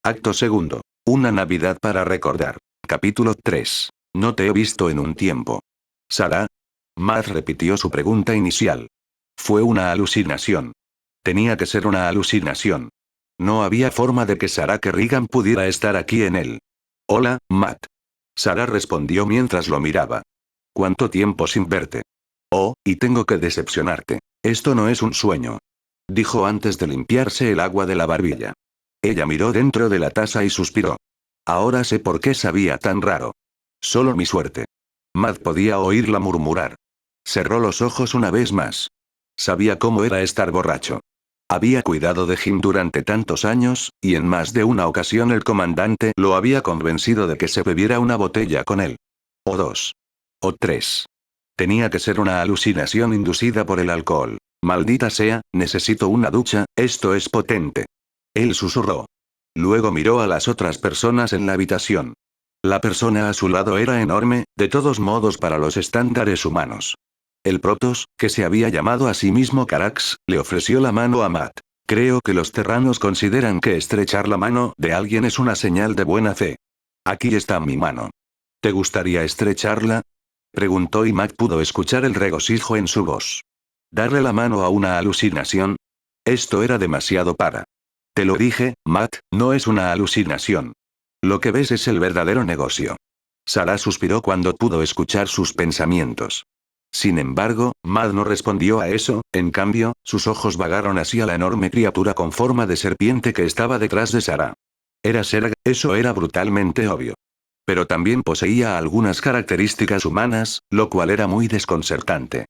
Acto segundo. Una Navidad para recordar. Capítulo 3. No te he visto en un tiempo. ¿Sarah? Matt repitió su pregunta inicial. Fue una alucinación. Tenía que ser una alucinación. No había forma de que Sarah Kerrigan pudiera estar aquí en él. Hola, Matt. Sarah respondió mientras lo miraba. ¿Cuánto tiempo sin verte? Oh, y tengo que decepcionarte. Esto no es un sueño. Dijo antes de limpiarse el agua de la barbilla. Ella miró dentro de la taza y suspiró. Ahora sé por qué sabía tan raro. Solo mi suerte. Matt podía oírla murmurar. Cerró los ojos una vez más. Sabía cómo era estar borracho. Había cuidado de Jim durante tantos años, y en más de una ocasión el comandante lo había convencido de que se bebiera una botella con él. O dos. O tres. Tenía que ser una alucinación inducida por el alcohol. Maldita sea, necesito una ducha, esto es potente. Él susurró. Luego miró a las otras personas en la habitación. La persona a su lado era enorme, de todos modos para los estándares humanos. El Protoss, que se había llamado a sí mismo Carax, le ofreció la mano a Matt. Creo que los terranos consideran que estrechar la mano de alguien es una señal de buena fe. Aquí está mi mano. ¿Te gustaría estrecharla? Preguntó y Matt pudo escuchar el regocijo en su voz. ¿Darle la mano a una alucinación? Esto era demasiado para. Te lo dije, Matt, no es una alucinación. Lo que ves es el verdadero negocio. Sarah suspiró cuando pudo escuchar sus pensamientos. Sin embargo, Matt no respondió a eso, en cambio, sus ojos vagaron hacia la enorme criatura con forma de serpiente que estaba detrás de Sarah. Era Serg, eso era brutalmente obvio. Pero también poseía algunas características humanas, lo cual era muy desconcertante.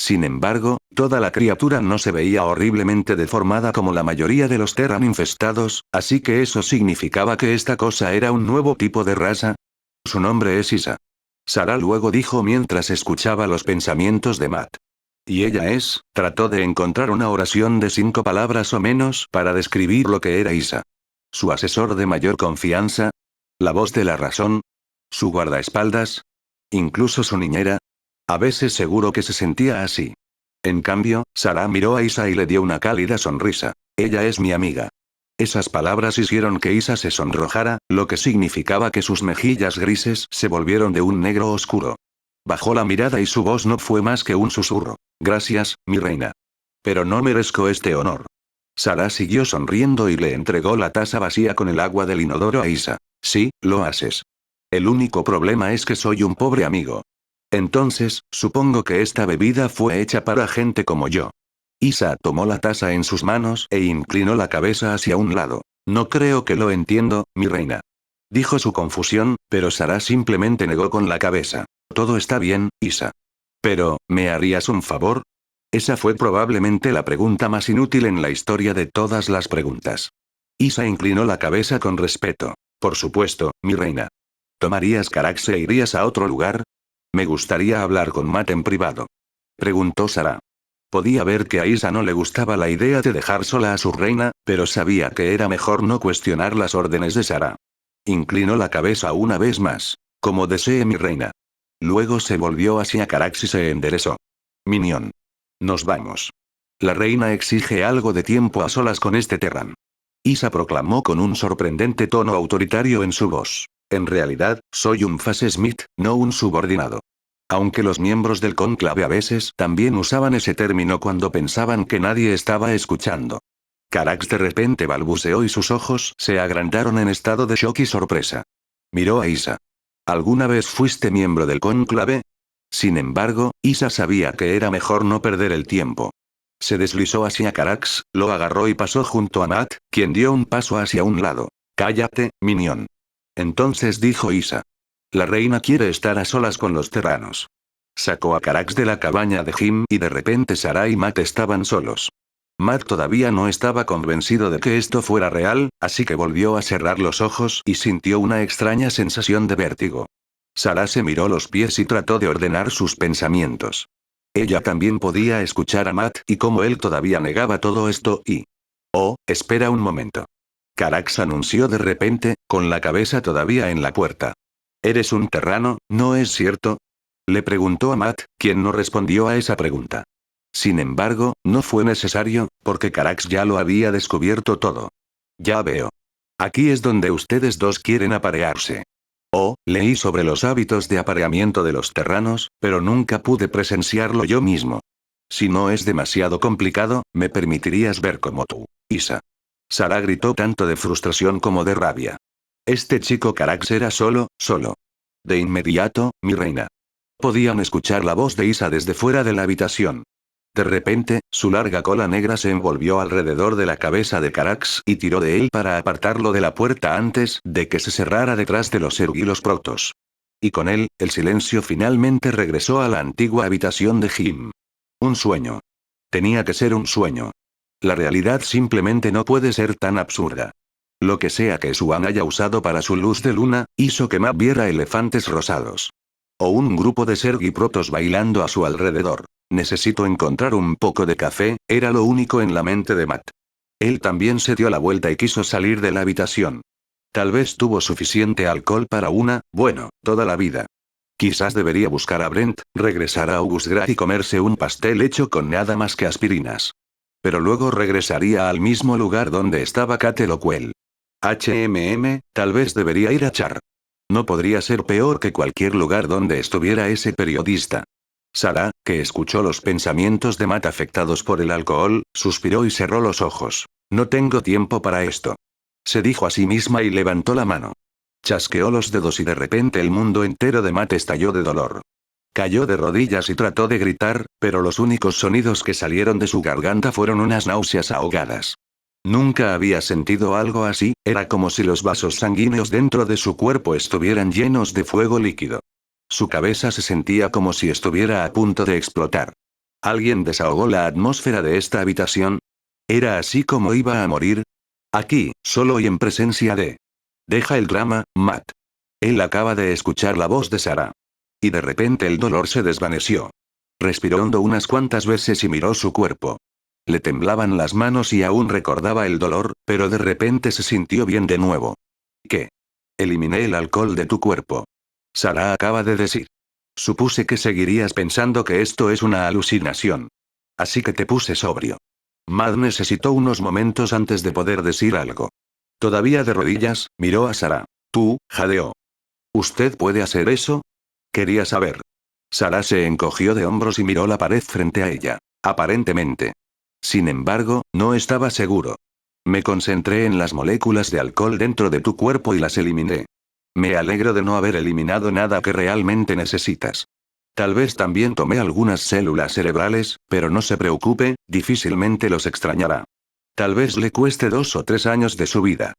Sin embargo, toda la criatura no se veía horriblemente deformada como la mayoría de los Terran infestados, así que eso significaba que esta cosa era un nuevo tipo de raza. Su nombre es Isa. Sarah luego dijo mientras escuchaba los pensamientos de Matt. Y ella es, trató de encontrar una oración de 5 palabras o menos para describir lo que era Isa. Su asesor de mayor confianza. La voz de la razón. Su guardaespaldas. Incluso su niñera. A veces seguro que se sentía así. En cambio, Sarah miró a Isa y le dio una cálida sonrisa. Ella es mi amiga. Esas palabras hicieron que Isa se sonrojara, lo que significaba que sus mejillas grises se volvieron de un negro oscuro. Bajó la mirada y su voz no fue más que un susurro. Gracias, mi reina. Pero no merezco este honor. Sarah siguió sonriendo y le entregó la taza vacía con el agua del inodoro a Isa. Sí, lo haces. El único problema es que soy un pobre amigo. Entonces, supongo que esta bebida fue hecha para gente como yo. Isa tomó la taza en sus manos e inclinó la cabeza hacia un lado. No creo que lo entiendo, mi reina. Dijo su confusión, pero Sarah simplemente negó con la cabeza. Todo está bien, Isa. Pero, ¿me harías un favor? Esa fue probablemente la pregunta más inútil en la historia de todas las preguntas. Isa inclinó la cabeza con respeto. Por supuesto, mi reina. ¿Tomarías Carax e irías a otro lugar? Me gustaría hablar con Matt en privado. Preguntó Sarah. Podía ver que a Isa no le gustaba la idea de dejar sola a su reina, pero sabía que era mejor no cuestionar las órdenes de Sarah. Inclinó la cabeza una vez más. Como desee mi reina. Luego se volvió hacia Carax y se enderezó. Minion. Nos vamos. La reina exige algo de tiempo a solas con este Terran. Isa proclamó con un sorprendente tono autoritario en su voz. En realidad, soy un Phase Smith, no un subordinado. Aunque los miembros del cónclave a veces también usaban ese término cuando pensaban que nadie estaba escuchando. Carax de repente balbuceó y sus ojos se agrandaron en estado de shock y sorpresa. Miró a Isa. ¿Alguna vez fuiste miembro del cónclave? Sin embargo, Isa sabía que era mejor no perder el tiempo. Se deslizó hacia Carax, lo agarró y pasó junto a Matt, quien dio un paso hacia un lado. Cállate, minion. Entonces dijo Isa. La reina quiere estar a solas con los terranos. Sacó a Carax de la cabaña de Jim y de repente Sarah y Matt estaban solos. Matt todavía no estaba convencido de que esto fuera real, así que volvió a cerrar los ojos y sintió una extraña sensación de vértigo. Sarah se miró los pies y trató de ordenar sus pensamientos. Ella también podía escuchar a Matt y cómo él todavía negaba todo esto y... Oh, espera un momento. Carax anunció de repente, con la cabeza todavía en la puerta. ¿Eres un terrano, no es cierto? Le preguntó a Matt, quien no respondió a esa pregunta. Sin embargo, no fue necesario, porque Carax ya lo había descubierto todo. Ya veo. Aquí es donde ustedes dos quieren aparearse. Oh, leí sobre los hábitos de apareamiento de los terranos, pero nunca pude presenciarlo yo mismo. Si no es demasiado complicado, ¿me permitirías ver como tú, Isa? Sara gritó tanto de frustración como de rabia. Este chico Carax era solo. De inmediato, mi reina. Podían escuchar la voz de Isa desde fuera de la habitación. De repente, su larga cola negra se envolvió alrededor de la cabeza de Carax y tiró de él para apartarlo de la puerta antes de que se cerrara detrás de los erguilos protos. Y con él, el silencio finalmente regresó a la antigua habitación de Jim. Un sueño. Tenía que ser un sueño. La realidad simplemente no puede ser tan absurda. Lo que sea que Swan haya usado para su luz de luna, hizo que Matt viera elefantes rosados. O un grupo de sergiprotos bailando a su alrededor. Necesito encontrar un poco de café, era lo único en la mente de Matt. Él también se dio la vuelta y quiso salir de la habitación. Tal vez tuvo suficiente alcohol para toda la vida. Quizás debería buscar a Brent, regresar a August Gray y comerse un pastel hecho con nada más que aspirinas. Pero luego regresaría al mismo lugar donde estaba Kate Lockwell. Tal vez debería ir a Char. No podría ser peor que cualquier lugar donde estuviera ese periodista. Sara, que escuchó los pensamientos de Matt afectados por el alcohol, suspiró y cerró los ojos. No tengo tiempo para esto. Se dijo a sí misma y levantó la mano. Chasqueó los dedos y de repente el mundo entero de Matt estalló de dolor. Cayó de rodillas y trató de gritar, pero los únicos sonidos que salieron de su garganta fueron unas náuseas ahogadas. Nunca había sentido algo así, era como si los vasos sanguíneos dentro de su cuerpo estuvieran llenos de fuego líquido. Su cabeza se sentía como si estuviera a punto de explotar. ¿Alguien desahogó la atmósfera de esta habitación? ¿Era así como iba a morir? Aquí, solo y en presencia de... Deja el drama, Matt. Él acaba de escuchar la voz de Sara. Y de repente el dolor se desvaneció. Respiró hondo unas cuantas veces y miró su cuerpo. Le temblaban las manos y aún recordaba el dolor, pero de repente se sintió bien de nuevo. ¿Qué? Eliminé el alcohol de tu cuerpo. Sara acaba de decir. Supuse que seguirías pensando que esto es una alucinación. Así que te puse sobrio. Matt necesitó unos momentos antes de poder decir algo. Todavía de rodillas, miró a Sara. Tú, jadeó. ¿Usted puede hacer eso? Quería saber. Sara se encogió de hombros y miró la pared frente a ella. Aparentemente. Sin embargo, no estaba seguro. Me concentré en las moléculas de alcohol dentro de tu cuerpo y las eliminé. Me alegro de no haber eliminado nada que realmente necesitas. Tal vez también tomé algunas células cerebrales, pero no se preocupe, difícilmente los extrañará. Tal vez le cueste 2 o 3 años de su vida.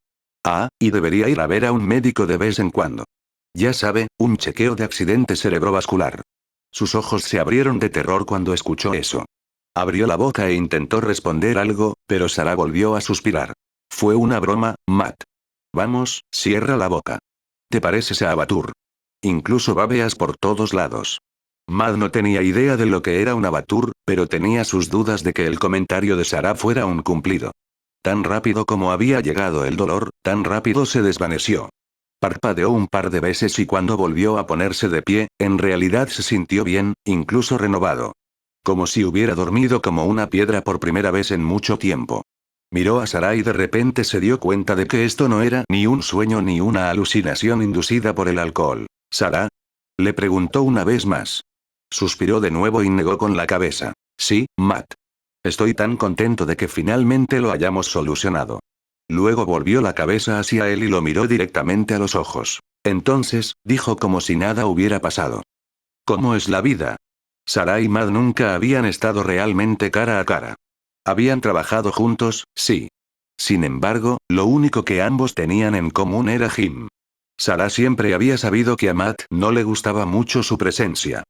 Y debería ir a ver a un médico de vez en cuando. Ya sabe, un chequeo de accidente cerebrovascular. Sus ojos se abrieron de terror cuando escuchó eso. Abrió la boca e intentó responder algo, pero Sara volvió a suspirar. Fue una broma, Matt. Vamos, cierra la boca. Te pareces a Abatur. Incluso babeas por todos lados. Matt no tenía idea de lo que era un Abatur, pero tenía sus dudas de que el comentario de Sara fuera un cumplido. Tan rápido como había llegado el dolor, tan rápido se desvaneció. Parpadeó un par de veces y cuando volvió a ponerse de pie, en realidad se sintió bien, incluso renovado. Como si hubiera dormido como una piedra por primera vez en mucho tiempo. Miró a Sara y de repente se dio cuenta de que esto no era ni un sueño ni una alucinación inducida por el alcohol. ¿Sara? Le preguntó una vez más. Suspiró de nuevo y negó con la cabeza. Sí, Matt. Estoy tan contento de que finalmente lo hayamos solucionado. Luego volvió la cabeza hacia él y lo miró directamente a los ojos. Entonces, dijo como si nada hubiera pasado. ¿Cómo es la vida? Sara y Matt nunca habían estado realmente cara a cara. Habían trabajado juntos, sí. Sin embargo, lo único que ambos tenían en común era Jim. Sara siempre había sabido que a Matt no le gustaba mucho su presencia.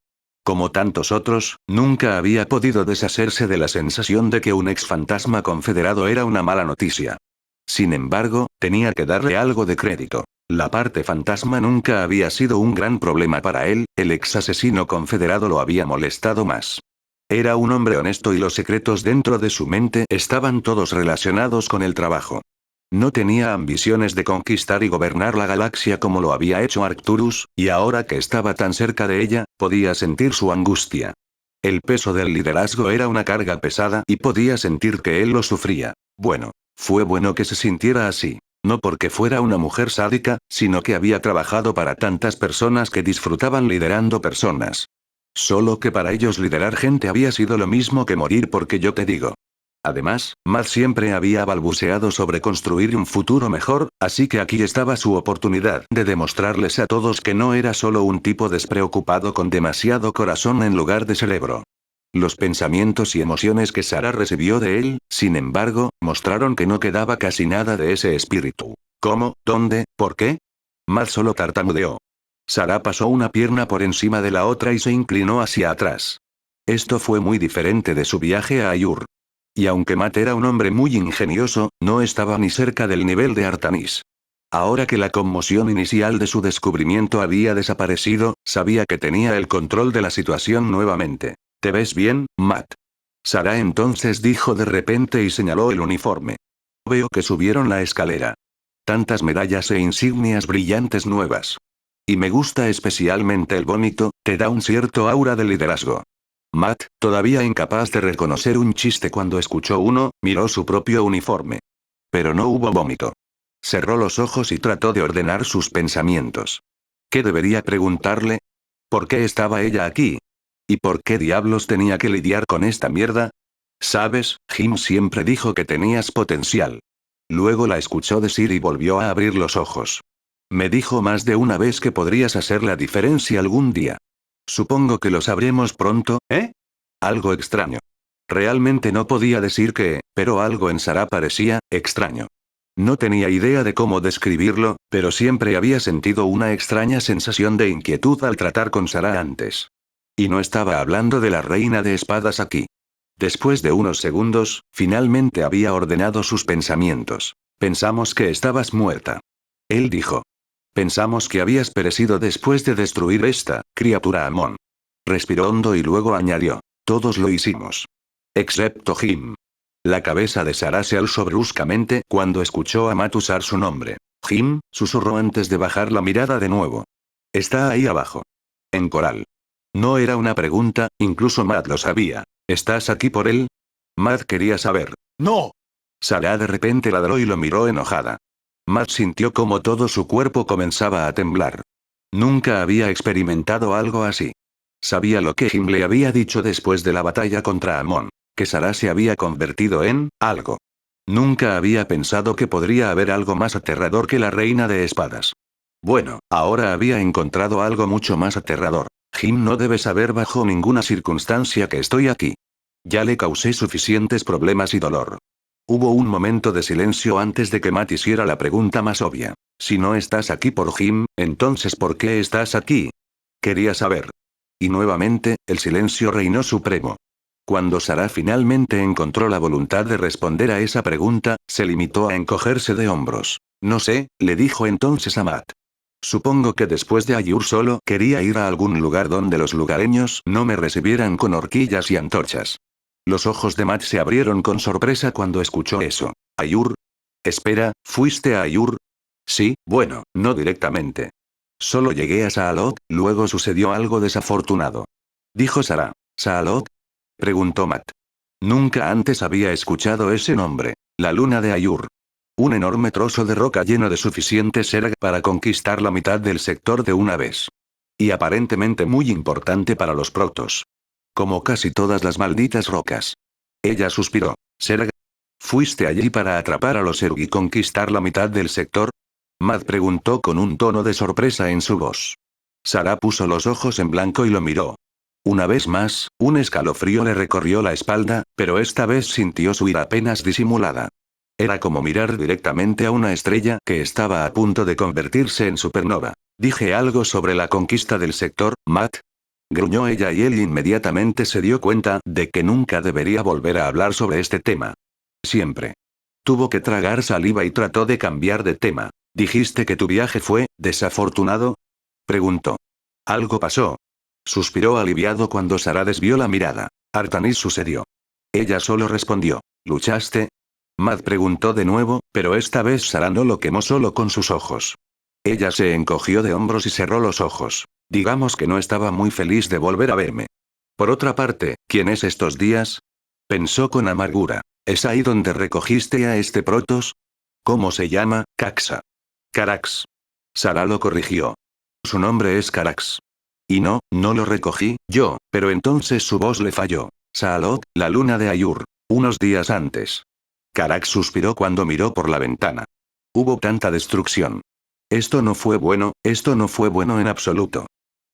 Como tantos otros, nunca había podido deshacerse de la sensación de que un ex fantasma confederado era una mala noticia. Sin embargo, tenía que darle algo de crédito. La parte fantasma nunca había sido un gran problema para él, el ex asesino confederado lo había molestado más. Era un hombre honesto y los secretos dentro de su mente estaban todos relacionados con el trabajo. No tenía ambiciones de conquistar y gobernar la galaxia como lo había hecho Arcturus, y ahora que estaba tan cerca de ella, podía sentir su angustia. El peso del liderazgo era una carga pesada y podía sentir que él lo sufría. Fue bueno que se sintiera así. No porque fuera una mujer sádica, sino que había trabajado para tantas personas que disfrutaban liderando personas. Solo que para ellos liderar gente había sido lo mismo que morir porque yo te digo. Además, Matt siempre había balbuceado sobre construir un futuro mejor, así que aquí estaba su oportunidad de demostrarles a todos que no era solo un tipo despreocupado con demasiado corazón en lugar de cerebro. Los pensamientos y emociones que Sarah recibió de él, sin embargo, mostraron que no quedaba casi nada de ese espíritu. ¿Cómo? ¿Dónde? ¿Por qué? Matt solo tartamudeó. Sarah pasó una pierna por encima de la otra y se inclinó hacia atrás. Esto fue muy diferente de su viaje a Ayur. Y aunque Matt era un hombre muy ingenioso, no estaba ni cerca del nivel de Artanis. Ahora que la conmoción inicial de su descubrimiento había desaparecido, sabía que tenía el control de la situación nuevamente. ¿Te ves bien, Matt? Sarah entonces dijo de repente y señaló el uniforme. Veo que subieron la escalera. Tantas medallas e insignias brillantes nuevas. Y me gusta especialmente el vómito, te da un cierto aura de liderazgo. Matt, todavía incapaz de reconocer un chiste cuando escuchó uno, miró su propio uniforme. Pero no hubo vómito. Cerró los ojos y trató de ordenar sus pensamientos. ¿Qué debería preguntarle? ¿Por qué estaba ella aquí? ¿Y por qué diablos tenía que lidiar con esta mierda? Sabes, Jim siempre dijo que tenías potencial. Luego la escuchó decir y volvió a abrir los ojos. Me dijo más de una vez que podrías hacer la diferencia algún día. Supongo que lo sabremos pronto, ¿eh? Algo extraño. Realmente no podía decir qué, pero algo en Sarah parecía extraño. No tenía idea de cómo describirlo, pero siempre había sentido una extraña sensación de inquietud al tratar con Sarah antes. Y no estaba hablando de la reina de espadas aquí. Después de unos segundos, finalmente había ordenado sus pensamientos. Pensamos que estabas muerta. Él dijo. Pensamos que habías perecido después de destruir esta criatura Amon. Respiró hondo y luego añadió. Todos lo hicimos. Excepto Jim. La cabeza de Sarah se alzó bruscamente cuando escuchó a Matt usar su nombre. Jim, susurró antes de bajar la mirada de nuevo. Está ahí abajo. En coral. No era una pregunta, incluso Matt lo sabía. ¿Estás aquí por él? Matt quería saber. ¡No! Sarah de repente ladró y lo miró enojada. Matt sintió como todo su cuerpo comenzaba a temblar. Nunca había experimentado algo así. Sabía lo que Jim le había dicho después de la batalla contra Amon, que Sarah se había convertido en algo. Nunca había pensado que podría haber algo más aterrador que la reina de espadas. Bueno, ahora había encontrado algo mucho más aterrador. Jim no debe saber bajo ninguna circunstancia que estoy aquí. Ya le causé suficientes problemas y dolor. Hubo un momento de silencio antes de que Matt hiciera la pregunta más obvia. Si no estás aquí por Jim, entonces ¿por qué estás aquí? Quería saber. Y nuevamente, el silencio reinó supremo. Cuando Sarah finalmente encontró la voluntad de responder a esa pregunta, se limitó a encogerse de hombros. No sé, le dijo entonces a Matt. Supongo que después de Ayur solo quería ir a algún lugar donde los lugareños no me recibieran con horquillas y antorchas. Los ojos de Matt se abrieron con sorpresa cuando escuchó eso. ¿Ayur? Espera, ¿fuiste a Ayur? Sí, bueno, no directamente. Solo llegué a Saalot, luego sucedió algo desafortunado. Dijo Sarah. ¿Saalot? Preguntó Matt. Nunca antes había escuchado ese nombre. La luna de Ayur. Un enorme trozo de roca lleno de suficiente serag para conquistar la mitad del sector de una vez. Y aparentemente muy importante para los protos. Como casi todas las malditas rocas. Ella suspiró. ¿Serag? ¿Fuiste allí para atrapar a los Serug y conquistar la mitad del sector? Matt preguntó con un tono de sorpresa en su voz. Sarah puso los ojos en blanco y lo miró. Una vez más, un escalofrío le recorrió la espalda, pero esta vez sintió su ira apenas disimulada. Era como mirar directamente a una estrella que estaba a punto de convertirse en supernova. ¿Dije algo sobre la conquista del sector, Matt? Gruñó ella y él inmediatamente se dio cuenta de que nunca debería volver a hablar sobre este tema. Siempre. Tuvo que tragar saliva y trató de cambiar de tema. ¿Dijiste que tu viaje fue desafortunado? Preguntó. Algo pasó. Suspiró aliviado cuando Sarah desvió la mirada. Artanis sucedió. Ella solo respondió. ¿Luchaste? Matt preguntó de nuevo, pero esta vez Sarah no lo quemó solo con sus ojos. Ella se encogió de hombros y cerró los ojos. Digamos que no estaba muy feliz de volver a verme. Por otra parte, ¿quién es estos días? Pensó con amargura. ¿Es ahí donde recogiste a este Protoss? ¿Cómo se llama, Kaxa? Carax. Sara lo corrigió. Su nombre es Carax. Y no lo recogí, yo, pero entonces su voz le falló. Saalok, la luna de Ayur. Unos días antes. Carax suspiró cuando miró por la ventana. Hubo tanta destrucción. Esto no fue bueno en absoluto.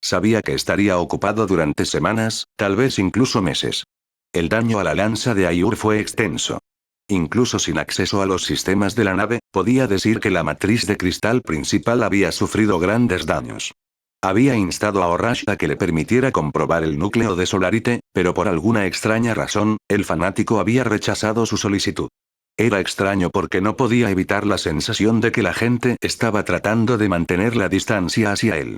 Sabía que estaría ocupado durante semanas, tal vez incluso meses. El daño a la lanza de Ayur fue extenso. Incluso sin acceso a los sistemas de la nave, podía decir que la matriz de cristal principal había sufrido grandes daños. Había instado a Orash a que le permitiera comprobar el núcleo de Solarite, pero por alguna extraña razón, el fanático había rechazado su solicitud. Era extraño porque no podía evitar la sensación de que la gente estaba tratando de mantener la distancia hacia él.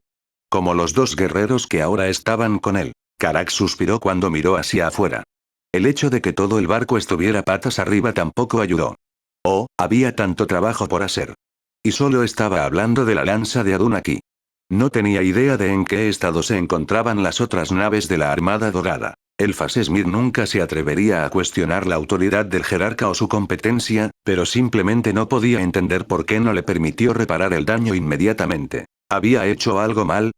Como los dos guerreros que ahora estaban con él. Carax suspiró cuando miró hacia afuera. El hecho de que todo el barco estuviera patas arriba tampoco ayudó. Oh, había tanto trabajo por hacer. Y solo estaba hablando de la lanza de Adunaki. No tenía idea de en qué estado se encontraban las otras naves de la Armada Dorada. El Fasesmir nunca se atrevería a cuestionar la autoridad del jerarca o su competencia, pero simplemente no podía entender por qué no le permitió reparar el daño inmediatamente. ¿Había hecho algo mal?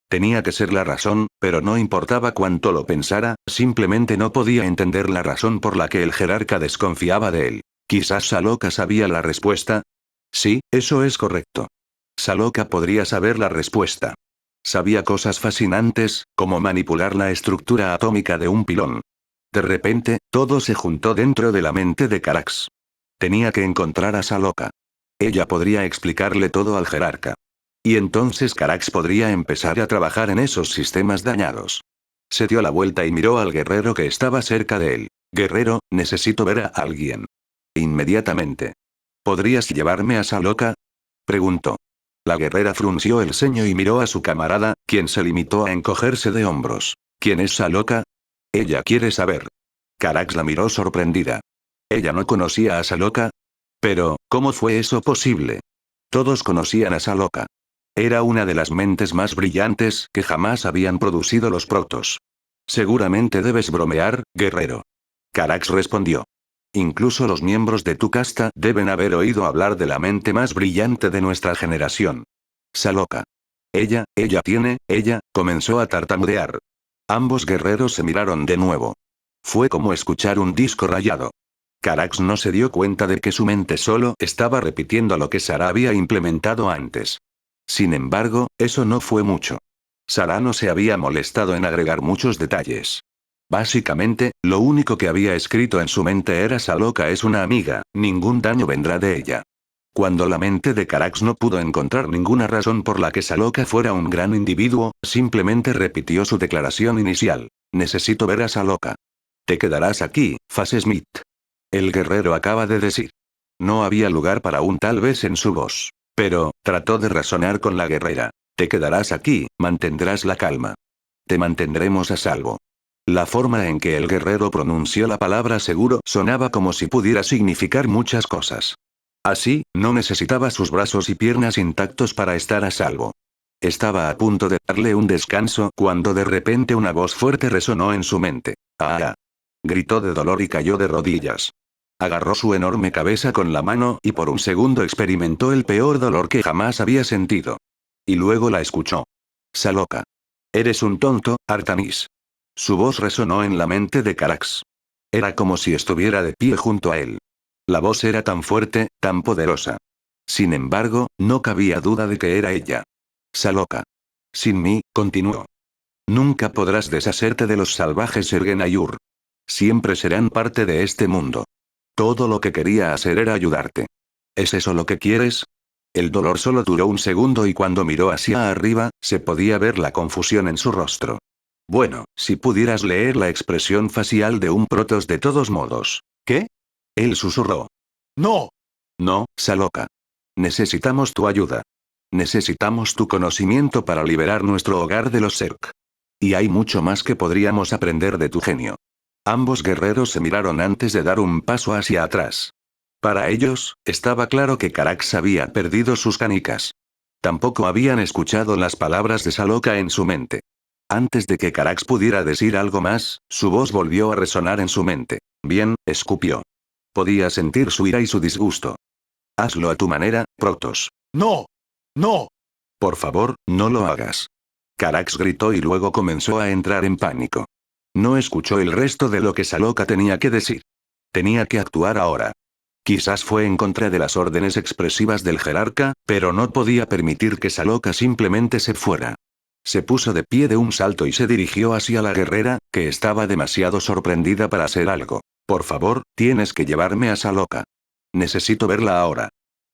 Tenía que ser la razón, pero no importaba cuánto lo pensara, simplemente no podía entender la razón por la que el jerarca desconfiaba de él. Quizás Saloka sabía la respuesta. Sí, eso es correcto. Saloka podría saber la respuesta. Sabía cosas fascinantes, como manipular la estructura atómica de un pilón. De repente, todo se juntó dentro de la mente de Carax. Tenía que encontrar a Saloka. Ella podría explicarle todo al jerarca. Y entonces Carax podría empezar a trabajar en esos sistemas dañados. Se dio la vuelta y miró al guerrero que estaba cerca de él. Guerrero, necesito ver a alguien. Inmediatamente. ¿Podrías llevarme a Saloka? Preguntó. La guerrera frunció el ceño y miró a su camarada, quien se limitó a encogerse de hombros. ¿Quién es Saloka? Ella quiere saber. Carax la miró sorprendida. ¿Ella no conocía a Saloka? Pero, ¿cómo fue eso posible? Todos conocían a Saloka. Era una de las mentes más brillantes que jamás habían producido los protos. Seguramente debes bromear, guerrero. Carax respondió. Incluso los miembros de tu casta deben haber oído hablar de la mente más brillante de nuestra generación. Saloka. Ella comenzó a tartamudear. Ambos guerreros se miraron de nuevo. Fue como escuchar un disco rayado. Carax no se dio cuenta de que su mente solo estaba repitiendo lo que Sara había implementado antes. Sin embargo, eso no fue mucho. Sara no se había molestado en agregar muchos detalles. Básicamente, lo único que había escrito en su mente era Saloka es una amiga, ningún daño vendrá de ella. Cuando la mente de Carax no pudo encontrar ninguna razón por la que Saloka fuera un gran individuo, simplemente repitió su declaración inicial. Necesito ver a Saloka. Te quedarás aquí, Fasesmith. El guerrero acaba de decir. No había lugar para un tal vez en su voz. Pero, trató de razonar con la guerrera. Te quedarás aquí, mantendrás la calma. Te mantendremos a salvo. La forma en que el guerrero pronunció la palabra seguro sonaba como si pudiera significar muchas cosas. Así, no necesitaba sus brazos y piernas intactos para estar a salvo. Estaba a punto de darle un descanso cuando de repente una voz fuerte resonó en su mente. ¡Ah! Gritó de dolor y cayó de rodillas. Agarró su enorme cabeza con la mano y por un segundo experimentó el peor dolor que jamás había sentido. Y luego la escuchó. Saloka. Eres un tonto, Artanis. Su voz resonó en la mente de Carax. Era como si estuviera de pie junto a él. La voz era tan fuerte, tan poderosa. Sin embargo, no cabía duda de que era ella. Saloka. Sin mí, continuó. Nunca podrás deshacerte de los salvajes Ergenayur. Siempre serán parte de este mundo. Todo lo que quería hacer era ayudarte. ¿Es eso lo que quieres? El dolor solo duró un segundo y cuando miró hacia arriba, se podía ver la confusión en su rostro. Bueno, si pudieras leer la expresión facial de un protos de todos modos. ¿Qué? Él susurró. ¡No! No, Saloka. Necesitamos tu ayuda. Necesitamos tu conocimiento para liberar nuestro hogar de los Zerg. Y hay mucho más que podríamos aprender de tu genio. Ambos guerreros se miraron antes de dar un paso hacia atrás. Para ellos, estaba claro que Carax había perdido sus canicas. Tampoco habían escuchado las palabras de Saloka en su mente. Antes de que Carax pudiera decir algo más, su voz volvió a resonar en su mente. Bien, escupió. Podía sentir su ira y su disgusto. Hazlo a tu manera, Protoss. ¡No! ¡No! Por favor, no lo hagas. Carax gritó y luego comenzó a entrar en pánico. No escuchó el resto de lo que Saloka tenía que decir. Tenía que actuar ahora. Quizás fue en contra de las órdenes expresivas del jerarca, pero no podía permitir que Saloka simplemente se fuera. Se puso de pie de un salto y se dirigió hacia la guerrera, que estaba demasiado sorprendida para hacer algo. Por favor, tienes que llevarme a Saloka. Necesito verla ahora.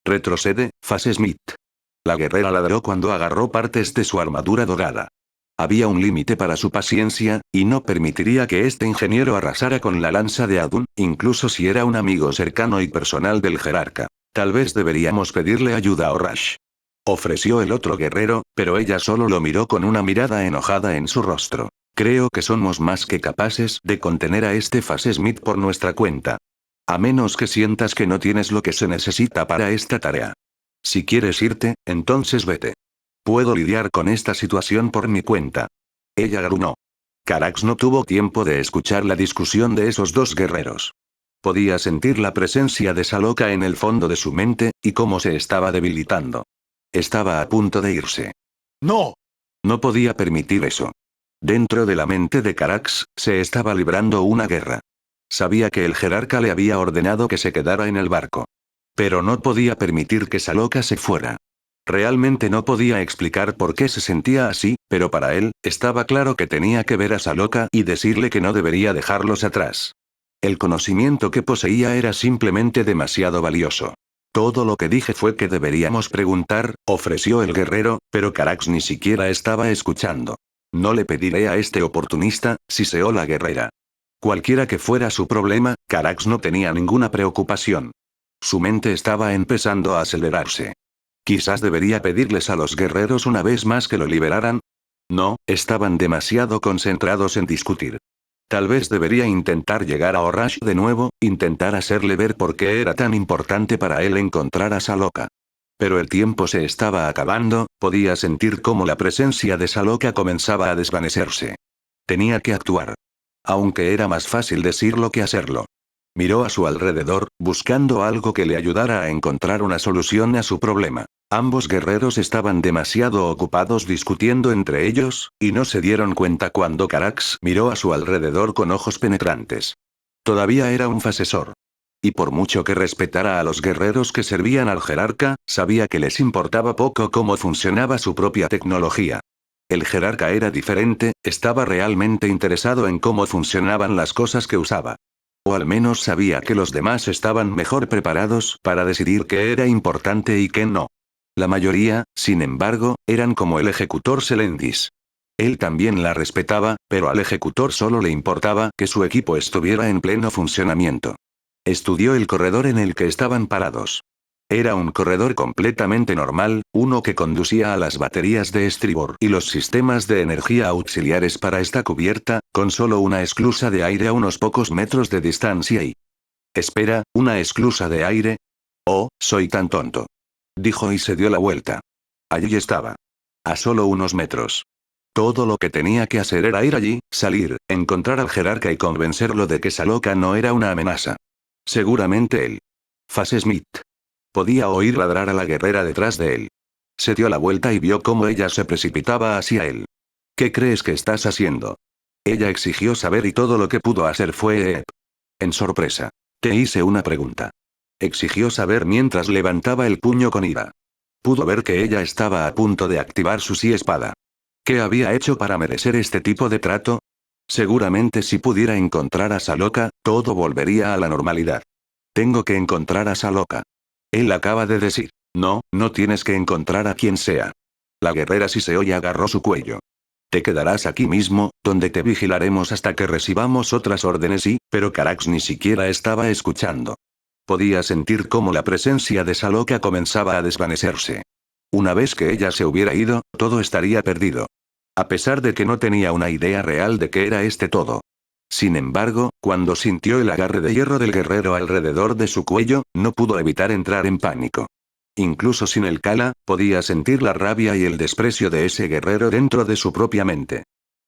Retrocede, Phase Smith. La guerrera ladró cuando agarró partes de su armadura dorada. Había un límite para su paciencia, y no permitiría que este ingeniero arrasara con la lanza de Adun, incluso si era un amigo cercano y personal del jerarca. Tal vez deberíamos pedirle ayuda a Orash. Ofreció el otro guerrero, pero ella solo lo miró con una mirada enojada en su rostro. Creo que somos más que capaces de contener a este Phase Smith por nuestra cuenta. A menos que sientas que no tienes lo que se necesita para esta tarea. Si quieres irte, entonces vete. Puedo lidiar con esta situación por mi cuenta. Ella gruñó. Carax no tuvo tiempo de escuchar la discusión de esos dos guerreros. Podía sentir la presencia de Saloka en el fondo de su mente, y cómo se estaba debilitando. Estaba a punto de irse. ¡No! No podía permitir eso. Dentro de la mente de Carax, se estaba librando una guerra. Sabía que el jerarca le había ordenado que se quedara en el barco. Pero no podía permitir que Saloka se fuera. Realmente no podía explicar por qué se sentía así, pero para él, estaba claro que tenía que ver a Saloka y decirle que no debería dejarlos atrás. El conocimiento que poseía era simplemente demasiado valioso. Todo lo que dije fue que deberíamos preguntar, ofreció el guerrero, pero Carax ni siquiera estaba escuchando. No le pediré a este oportunista, siseó la guerrera. Cualquiera que fuera su problema, Carax no tenía ninguna preocupación. Su mente estaba empezando a acelerarse. Quizás debería pedirles a los guerreros una vez más que lo liberaran. No, estaban demasiado concentrados en discutir. Tal vez debería intentar llegar a Orash de nuevo, intentar hacerle ver por qué era tan importante para él encontrar a Saloka. Pero el tiempo se estaba acabando, podía sentir cómo la presencia de Saloka comenzaba a desvanecerse. Tenía que actuar. Aunque era más fácil decirlo que hacerlo. Miró a su alrededor, buscando algo que le ayudara a encontrar una solución a su problema. Ambos guerreros estaban demasiado ocupados discutiendo entre ellos, y no se dieron cuenta cuando Carax miró a su alrededor con ojos penetrantes. Todavía era un fasesor. Y por mucho que respetara a los guerreros que servían al jerarca, sabía que les importaba poco cómo funcionaba su propia tecnología. El jerarca era diferente, estaba realmente interesado en cómo funcionaban las cosas que usaba. O al menos sabía que los demás estaban mejor preparados para decidir qué era importante y qué no. La mayoría, sin embargo, eran como el ejecutor Selendis. Él también la respetaba, pero al ejecutor solo le importaba que su equipo estuviera en pleno funcionamiento. Estudió el corredor en el que estaban parados. Era un corredor completamente normal, uno que conducía a las baterías de estribor y los sistemas de energía auxiliares para esta cubierta, con solo una esclusa de aire a unos pocos metros de distancia y... Espera, ¿una esclusa de aire? Oh, soy tan tonto. Dijo y se dio la vuelta. Allí estaba. A solo unos metros. Todo lo que tenía que hacer era ir allí, salir, encontrar al jerarca y convencerlo de que Saloka no era una amenaza. Seguramente él. Phase Smith. Podía oír ladrar a la guerrera detrás de él. Se dio la vuelta y vio cómo ella se precipitaba hacia él. ¿Qué crees que estás haciendo? Ella exigió saber y todo lo que pudo hacer fue en sorpresa. Te hice una pregunta. Exigió saber mientras levantaba el puño con ira. Pudo ver que ella estaba a punto de activar su espada. ¿Qué había hecho para merecer este tipo de trato? Seguramente si pudiera encontrar a Saloka, todo volvería a la normalidad. Tengo que encontrar a Saloka. Él acaba de decir. No, no tienes que encontrar a quien sea. La guerrera siseó y agarró su cuello. Te quedarás aquí mismo, donde te vigilaremos hasta que recibamos otras órdenes pero Carax ni siquiera estaba escuchando. Podía sentir cómo la presencia de Saloka comenzaba a desvanecerse. Una vez que ella se hubiera ido, todo estaría perdido. A pesar de que no tenía una idea real de qué era este todo. Sin embargo, cuando sintió el agarre de hierro del guerrero alrededor de su cuello, no pudo evitar entrar en pánico. Incluso sin el Kala, podía sentir la rabia y el desprecio de ese guerrero dentro de su propia mente.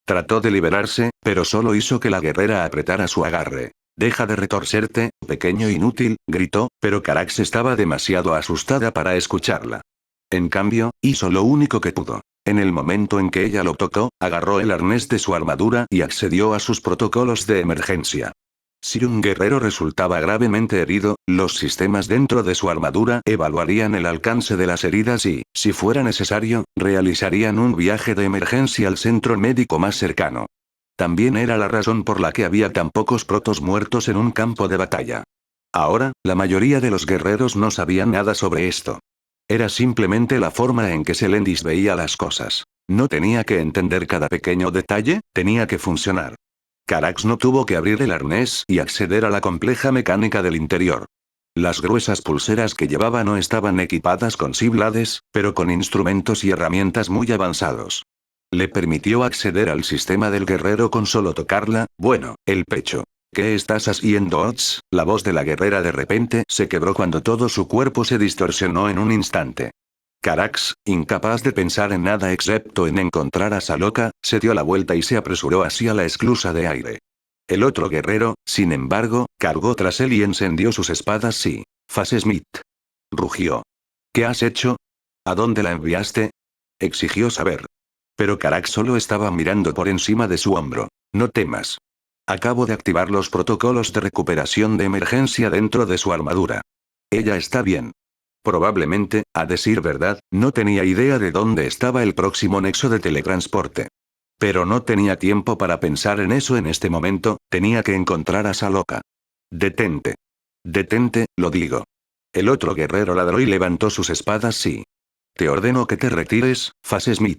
Trató de liberarse, pero solo hizo que la guerrera apretara su agarre. Deja de retorcerte, pequeño inútil, gritó, pero Carax estaba demasiado asustada para escucharla. En cambio, hizo lo único que pudo. En el momento en que ella lo tocó, agarró el arnés de su armadura y accedió a sus protocolos de emergencia. Si un guerrero resultaba gravemente herido, los sistemas dentro de su armadura evaluarían el alcance de las heridas y, si fuera necesario, realizarían un viaje de emergencia al centro médico más cercano. También era la razón por la que había tan pocos protos muertos en un campo de batalla. Ahora, la mayoría de los guerreros no sabían nada sobre esto. Era simplemente la forma en que Selendis veía las cosas. No tenía que entender cada pequeño detalle, tenía que funcionar. Carax no tuvo que abrir el arnés y acceder a la compleja mecánica del interior. Las gruesas pulseras que llevaba no estaban equipadas con Cyblades, pero con instrumentos y herramientas muy avanzados. Le permitió acceder al sistema del guerrero con solo tocarla, bueno, el pecho. ¿Qué estás haciendo, Ots? La voz de la guerrera de repente se quebró cuando todo su cuerpo se distorsionó en un instante. Carax, incapaz de pensar en nada excepto en encontrar a Saloka, se dio la vuelta y se apresuró hacia la esclusa de aire. El otro guerrero, sin embargo, cargó tras él y encendió sus espadas. Sí. Face Smith. Rugió. ¿Qué has hecho? ¿A dónde la enviaste? Exigió saber. Pero Carax solo estaba mirando por encima de su hombro. No temas. Acabo de activar los protocolos de recuperación de emergencia dentro de su armadura. Ella está bien. Probablemente, a decir verdad, no tenía idea de dónde estaba el próximo nexo de teletransporte. Pero no tenía tiempo para pensar en eso en este momento, tenía que encontrar a Saloka. Detente. Detente, lo digo. El otro guerrero ladró y levantó sus espadas. Sí. Te ordeno que te retires, Face Smith.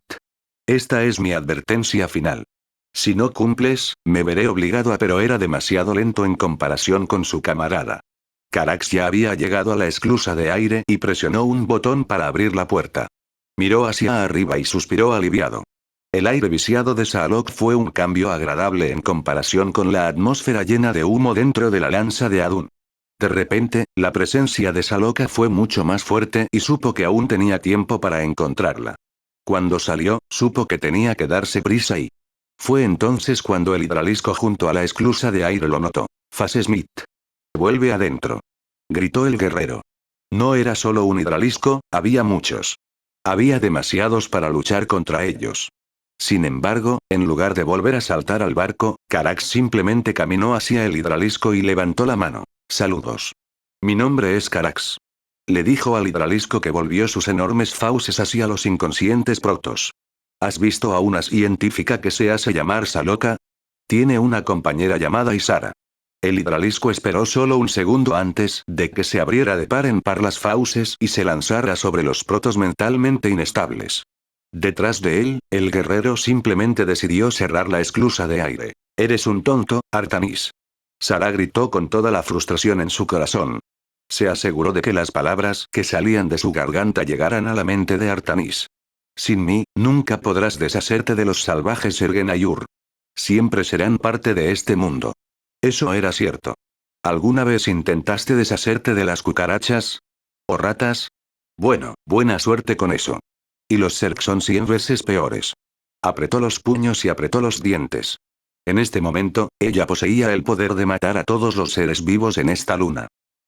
Esta es mi advertencia final. Si no cumples, me veré obligado a... Pero era demasiado lento en comparación con su camarada. Carax ya había llegado a la esclusa de aire y presionó un botón para abrir la puerta. Miró hacia arriba y suspiró aliviado. El aire viciado de Salok fue un cambio agradable en comparación con la atmósfera llena de humo dentro de la lanza de Adun. De repente, la presencia de Saloka fue mucho más fuerte y supo que aún tenía tiempo para encontrarla. Cuando salió, supo que tenía que darse prisa y... Fue entonces cuando el hidralisco junto a la esclusa de aire lo notó. Face Smith. Vuelve adentro. Gritó el guerrero. No era solo un hidralisco, había muchos. Había demasiados para luchar contra ellos. Sin embargo, en lugar de volver a saltar al barco, Carax simplemente caminó hacia el hidralisco y levantó la mano. Saludos. Mi nombre es Carax. Le dijo al hidralisco que volvió sus enormes fauces hacia los inconscientes protos. ¿Has visto a una científica que se hace llamar Saloka? Tiene una compañera llamada Isara. El hidralisco esperó solo un segundo antes de que se abriera de par en par las fauces y se lanzara sobre los protos mentalmente inestables. Detrás de él, el guerrero simplemente decidió cerrar la esclusa de aire. Eres un tonto, Artanis. Sara gritó con toda la frustración en su corazón. Se aseguró de que las palabras que salían de su garganta llegaran a la mente de Artanis. Sin mí, nunca podrás deshacerte de los salvajes Ergenayur. Siempre serán parte de este mundo. Eso era cierto. ¿Alguna vez intentaste deshacerte de las cucarachas? ¿O ratas? Bueno, buena suerte con eso. Y los Zerg son 100 veces peores. Apretó los puños y apretó los dientes. En este momento, ella poseía el poder de matar a todos los seres vivos en esta luna.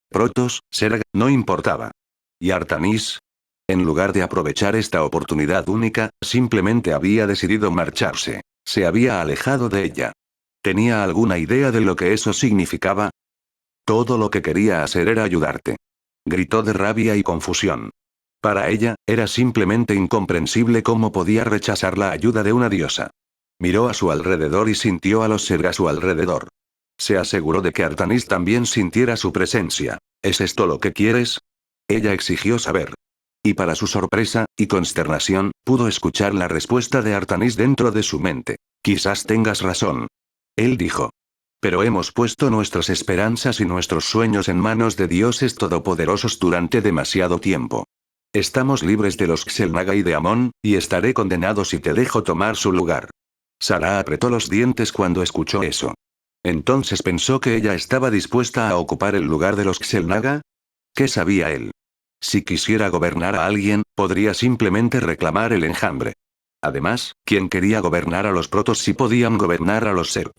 Protoss, Zerg, no importaba. ¿Y Artanis? En lugar de aprovechar esta oportunidad única, simplemente había decidido marcharse. Se había alejado de ella. ¿Tenía alguna idea de lo que eso significaba? Todo lo que quería hacer era ayudarte. Gritó de rabia y confusión. Para ella, era simplemente incomprensible cómo podía rechazar la ayuda de una diosa. Miró a su alrededor y sintió a los Zerg a su alrededor. Se aseguró de que Artanis también sintiera su presencia. ¿Es esto lo que quieres? Ella exigió saber. Y para su sorpresa y consternación, pudo escuchar la respuesta de Artanis dentro de su mente. Quizás tengas razón. Él dijo. Pero hemos puesto nuestras esperanzas y nuestros sueños en manos de dioses todopoderosos durante demasiado tiempo. Estamos libres de los Xel'Naga y de Amon, y estaré condenado si te dejo tomar su lugar. Sara apretó los dientes cuando escuchó eso. Entonces pensó que ella estaba dispuesta a ocupar el lugar de los Xel'Naga. ¿Qué sabía él? Si quisiera gobernar a alguien, podría simplemente reclamar el enjambre. Además, ¿quién quería gobernar a los protos si podían gobernar a los Zerg?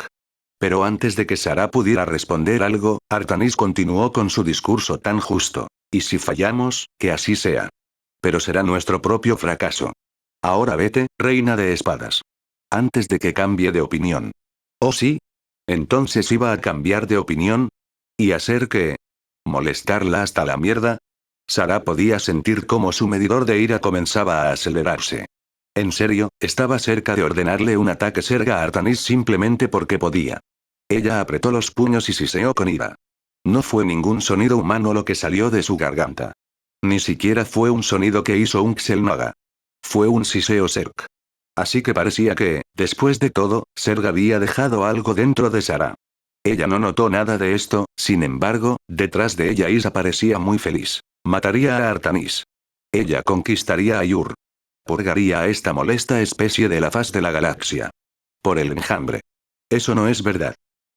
Pero antes de que Sara pudiera responder algo, Artanis continuó con su discurso tan justo. Y si fallamos, que así sea. Pero será nuestro propio fracaso. Ahora vete, reina de espadas. Antes de que cambie de opinión. ¿Oh sí? Entonces iba a cambiar de opinión. ¿Y hacer qué? ¿Molestarla hasta la mierda? Sara podía sentir cómo su medidor de ira comenzaba a acelerarse. En serio, estaba cerca de ordenarle un ataque Serga a Artanis simplemente porque podía. Ella apretó los puños y siseó con ira. No fue ningún sonido humano lo que salió de su garganta. Ni siquiera fue un sonido que hizo un Xel'Naga. Fue un siseo Zerg. Así que parecía que, después de todo, Zerg había dejado algo dentro de Sara. Ella no notó nada de esto, sin embargo, detrás de ella Isa parecía muy feliz. Mataría a Artanis. Ella conquistaría a Yur. Purgaría a esta molesta especie de la faz de la galaxia. Por el enjambre. Eso no es verdad.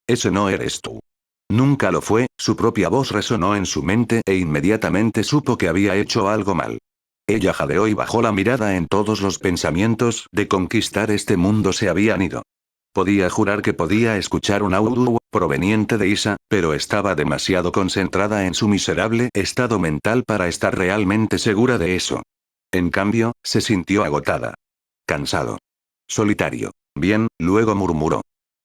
Ese no eres tú. Nunca lo fue, su propia voz resonó en su mente e inmediatamente supo que había hecho algo mal. Ella jadeó y bajó la mirada en todos los pensamientos de conquistar este mundo se habían ido. Podía jurar que podía escuchar un audio proveniente de Isa, pero estaba demasiado concentrada en su miserable estado mental para estar realmente segura de eso. En cambio, se sintió agotada. Cansado. Solitario. Bien, luego murmuró.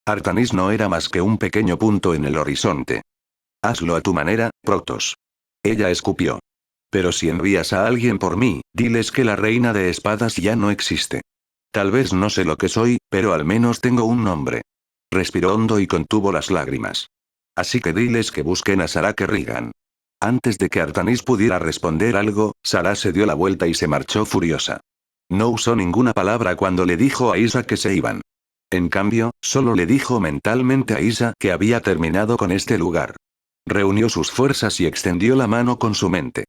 Artanis no era más que un pequeño punto en el horizonte. Hazlo a tu manera, Protoss. Ella escupió. Pero si envías a alguien por mí, diles que la reina de espadas ya no existe. Tal vez no sé lo que soy, pero al menos tengo un nombre. Respiró hondo y contuvo las lágrimas. Así que diles que busquen a Sara Kerrigan. Antes de que Artanis pudiera responder algo, Sara se dio la vuelta y se marchó furiosa. No usó ninguna palabra cuando le dijo a Isa que se iban. En cambio, solo le dijo mentalmente a Isa que había terminado con este lugar. Reunió sus fuerzas y extendió la mano con su mente.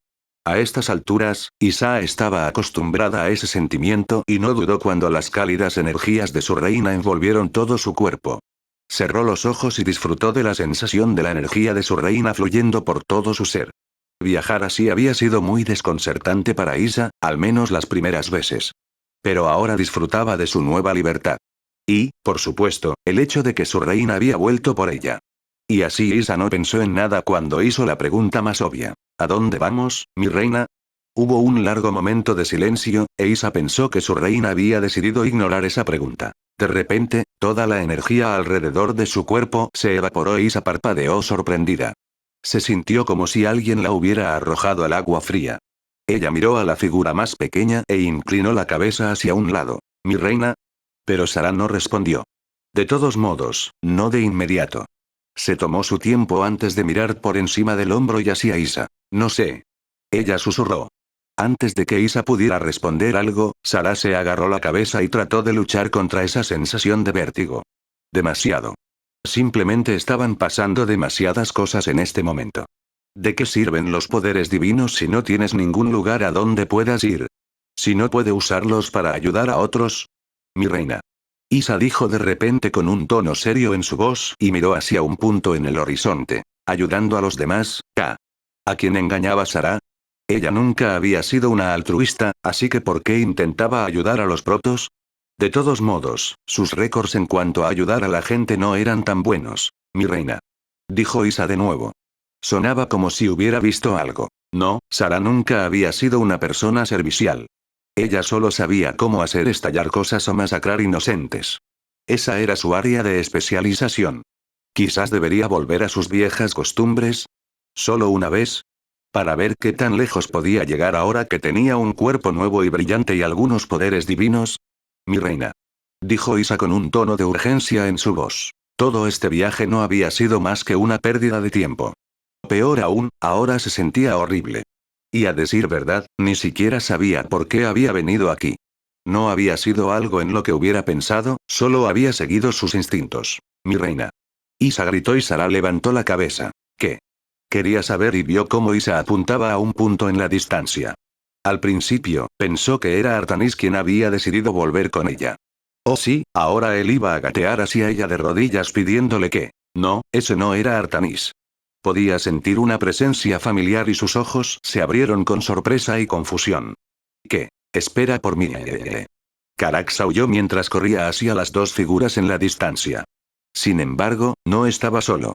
A estas alturas, Isa estaba acostumbrada a ese sentimiento y no dudó cuando las cálidas energías de su reina envolvieron todo su cuerpo. Cerró los ojos y disfrutó de la sensación de la energía de su reina fluyendo por todo su ser. Viajar así había sido muy desconcertante para Isa, al menos las primeras veces. Pero ahora disfrutaba de su nueva libertad. Y, por supuesto, el hecho de que su reina había vuelto por ella. Y así Isa no pensó en nada cuando hizo la pregunta más obvia. ¿A dónde vamos, mi reina? Hubo un largo momento de silencio, e Isa pensó que su reina había decidido ignorar esa pregunta. De repente, toda la energía alrededor de su cuerpo se evaporó e Isa parpadeó sorprendida. Se sintió como si alguien la hubiera arrojado al agua fría. Ella miró a la figura más pequeña e inclinó la cabeza hacia un lado. ¿Mi reina? Pero Sara no respondió. De todos modos, no de inmediato. Se tomó su tiempo antes de mirar por encima del hombro y hacia Isa. No sé. Ella susurró. Antes de que Isa pudiera responder algo, Sara se agarró la cabeza y trató de luchar contra esa sensación de vértigo. Demasiado. Simplemente estaban pasando demasiadas cosas en este momento. ¿De qué sirven los poderes divinos si no tienes ningún lugar a donde puedas ir? Si no puede usarlos para ayudar a otros. Mi reina. Isa dijo de repente con un tono serio en su voz y miró hacia un punto en el horizonte. Ayudando a los demás, ¿K? ¿A quién engañaba Sara? Ella nunca había sido una altruista, así que ¿por qué intentaba ayudar a los protos? De todos modos, sus récords en cuanto a ayudar a la gente no eran tan buenos. Mi reina. Dijo Isa de nuevo. Sonaba como si hubiera visto algo. No, Sara nunca había sido una persona servicial. Ella solo sabía cómo hacer estallar cosas o masacrar inocentes. Esa era su área de especialización. Quizás debería volver a sus viejas costumbres. ¿Solo una vez? Para ver qué tan lejos podía llegar ahora que tenía un cuerpo nuevo y brillante y algunos poderes divinos. Mi reina. Dijo Isa con un tono de urgencia en su voz. Todo este viaje no había sido más que una pérdida de tiempo. Peor aún, ahora se sentía horrible. Y a decir verdad, ni siquiera sabía por qué había venido aquí. No había sido algo en lo que hubiera pensado, solo había seguido sus instintos. Mi reina. Isa gritó y Sara levantó la cabeza. ¿Qué? Quería saber y vio cómo Isa apuntaba a un punto en la distancia. Al principio, pensó que era Artanis quien había decidido volver con ella. Oh sí, ahora él iba a gatear hacia ella de rodillas pidiéndole que. No, ese no era Artanis. Podía sentir una presencia familiar y sus ojos se abrieron con sorpresa y confusión. ¿Qué? Espera por mí. Carax aulló mientras corría hacia las dos figuras en la distancia. Sin embargo, no estaba solo.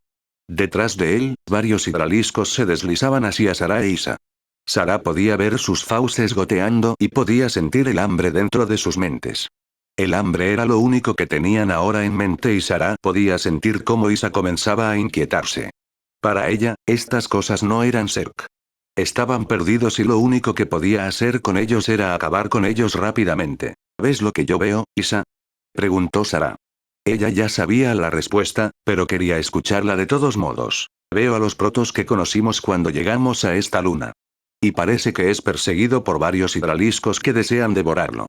Detrás de él, varios hidraliscos se deslizaban hacia Sarah e Isa. Sarah podía ver sus fauces goteando y podía sentir el hambre dentro de sus mentes. El hambre era lo único que tenían ahora en mente y Sarah podía sentir cómo Isa comenzaba a inquietarse. Para ella, estas cosas no eran Zerk. Estaban perdidos y lo único que podía hacer con ellos era acabar con ellos rápidamente. ¿Ves lo que yo veo, Isa? Preguntó Sarah. Ella ya sabía la respuesta, pero quería escucharla de todos modos. Veo a los protos que conocimos cuando llegamos a esta luna. Y parece que es perseguido por varios hidraliscos que desean devorarlo.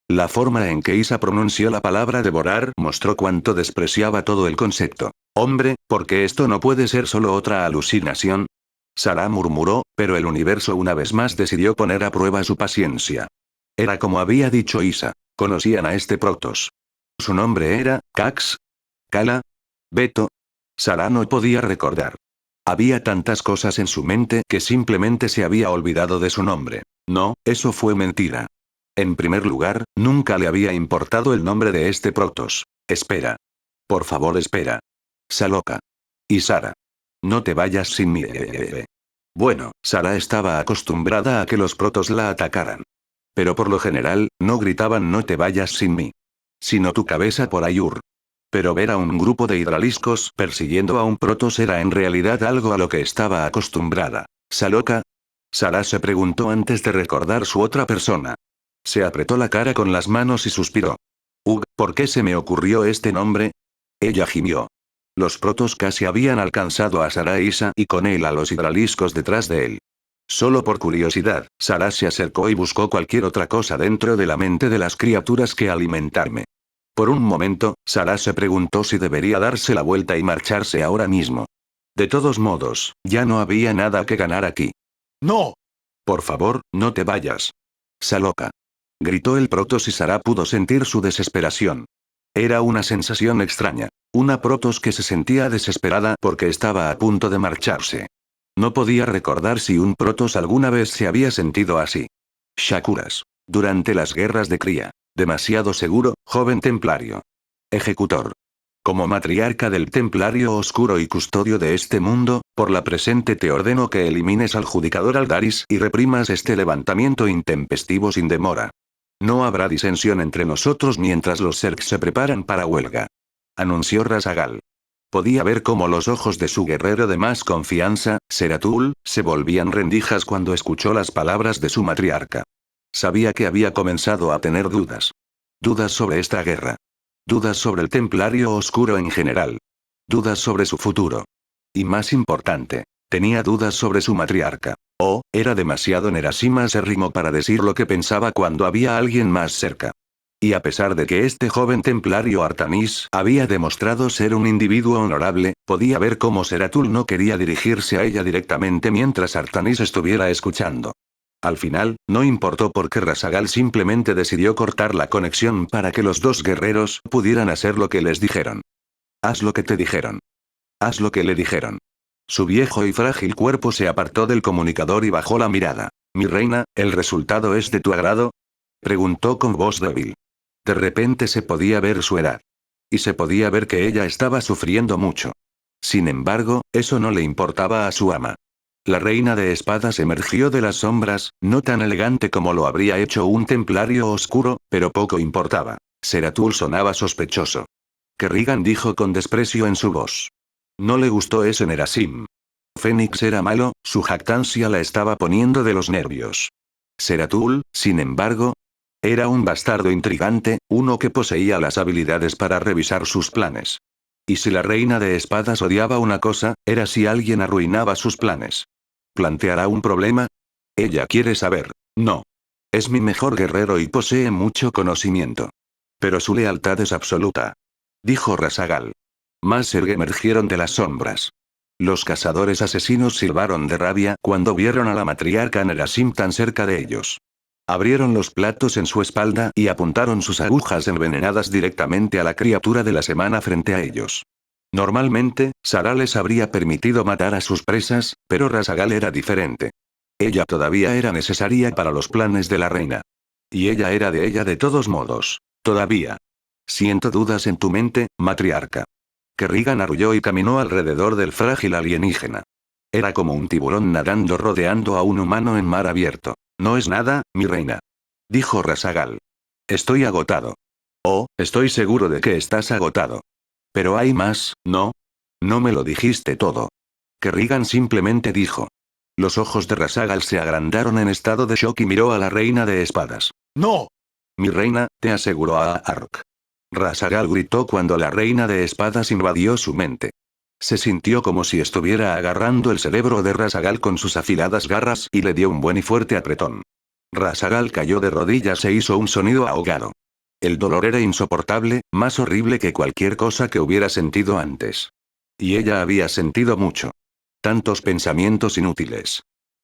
La forma en que Isa pronunció la palabra devorar mostró cuánto despreciaba todo el concepto. Hombre, porque esto no puede ser solo otra alucinación. Sarah murmuró, pero el universo una vez más decidió poner a prueba su paciencia. Era como había dicho Isa. Conocían a este Protoss. Su nombre era, Cax. Kala. Beto. Sarah no podía recordar. Había tantas cosas en su mente que simplemente se había olvidado de su nombre. No, eso fue mentira. En primer lugar, nunca le había importado el nombre de este Protoss. Espera. Por favor, espera. Saloka. Y Sarah. No te vayas sin mí. Bueno, Sarah estaba acostumbrada a que los Protoss la atacaran. Pero por lo general, no gritaban no te vayas sin mí. Sino tu cabeza por Ayur. Pero ver a un grupo de hidraliscos persiguiendo a un Protoss era en realidad algo a lo que estaba acostumbrada. ¿Saloka? Sarah se preguntó antes de recordar su otra persona. Se apretó la cara con las manos y suspiró. ¿Por qué se me ocurrió este nombre? Ella gimió. Los Protoss casi habían alcanzado a Sarah e Isa y con él a los hidraliscos detrás de él. Solo por curiosidad, Sarah se acercó y buscó cualquier otra cosa dentro de la mente de las criaturas que alimentarme. Por un momento, Sarah se preguntó si debería darse la vuelta y marcharse ahora mismo. De todos modos, ya no había nada que ganar aquí. ¡No! Por favor, no te vayas. Saloka. Gritó el Protoss y Sarah pudo sentir su desesperación. Era una sensación extraña. Una Protoss que se sentía desesperada porque estaba a punto de marcharse. No podía recordar si un Protoss alguna vez se había sentido así. Shakuras. Durante las guerras de cría. Demasiado seguro, joven templario. Ejecutor. Como matriarca del templario oscuro y custodio de este mundo, por la presente te ordeno que elimines al judicador Aldaris y reprimas este levantamiento intempestivo sin demora. No habrá disensión entre nosotros mientras los Zerg se preparan para huelga. Anunció Rasagal. Podía ver cómo los ojos de su guerrero de más confianza, Zeratul, se volvían rendijas cuando escuchó las palabras de su matriarca. Sabía que había comenzado a tener dudas. Dudas sobre esta guerra. Dudas sobre el templario oscuro en general. Dudas sobre su futuro. Y más importante, tenía dudas sobre su matriarca. Era demasiado nerasima-sérrimo para decir lo que pensaba cuando había alguien más cerca. Y a pesar de que este joven templario Artanis había demostrado ser un individuo honorable, podía ver cómo Zeratul no quería dirigirse a ella directamente mientras Artanis estuviera escuchando. Al final, no importó porque Rasagal simplemente decidió cortar la conexión para que los dos guerreros pudieran hacer lo que les dijeron. Haz lo que te dijeron. Haz lo que le dijeron. Su viejo y frágil cuerpo se apartó del comunicador y bajó la mirada. Mi reina, ¿el resultado es de tu agrado? Preguntó con voz débil. De repente se podía ver su edad. Y se podía ver que ella estaba sufriendo mucho. Sin embargo, eso no le importaba a su ama. La reina de espadas emergió de las sombras, no tan elegante como lo habría hecho un templario oscuro, pero poco importaba. Zeratul sonaba sospechoso. Kerrigan dijo con desprecio en su voz. No le gustó ese Nerasim. Fénix era malo, su jactancia la estaba poniendo de los nervios. Zeratul, sin embargo, era un bastardo intrigante, uno que poseía las habilidades para revisar sus planes. Y si la reina de espadas odiaba una cosa, era si alguien arruinaba sus planes. ¿Planteará un problema? Ella quiere saber. No. Es mi mejor guerrero y posee mucho conocimiento. Pero su lealtad es absoluta. Dijo Rasagal. Más Zerg emergieron de las sombras. Los cazadores asesinos silbaron de rabia cuando vieron a la matriarca Nerasim tan cerca de ellos. Abrieron los platos en su espalda y apuntaron sus agujas envenenadas directamente a la criatura de la semana frente a ellos. Normalmente, Sarah les habría permitido matar a sus presas, pero Rasagal era diferente. Ella todavía era necesaria para los planes de la reina. Y ella era de ella de todos modos. Todavía. Siento dudas en tu mente, matriarca. Kerrigan arrulló y caminó alrededor del frágil alienígena. Era como un tiburón nadando rodeando a un humano en mar abierto. No es nada, mi reina. Dijo Rasagal. Estoy agotado. Oh, estoy seguro de que estás agotado. Pero hay más, ¿no? No me lo dijiste todo. Kerrigan simplemente dijo. Los ojos de Rasagal se agrandaron en estado de shock y miró a la reina de espadas. ¡No! Mi reina, te aseguró a Ark. Rasagal gritó cuando la reina de espadas invadió su mente. Se sintió como si estuviera agarrando el cerebro de Rasagal con sus afiladas garras y le dio un buen y fuerte apretón. Rasagal cayó de rodillas e hizo un sonido ahogado. El dolor era insoportable, más horrible que cualquier cosa que hubiera sentido antes. Y ella había sentido mucho. Tantos pensamientos inútiles.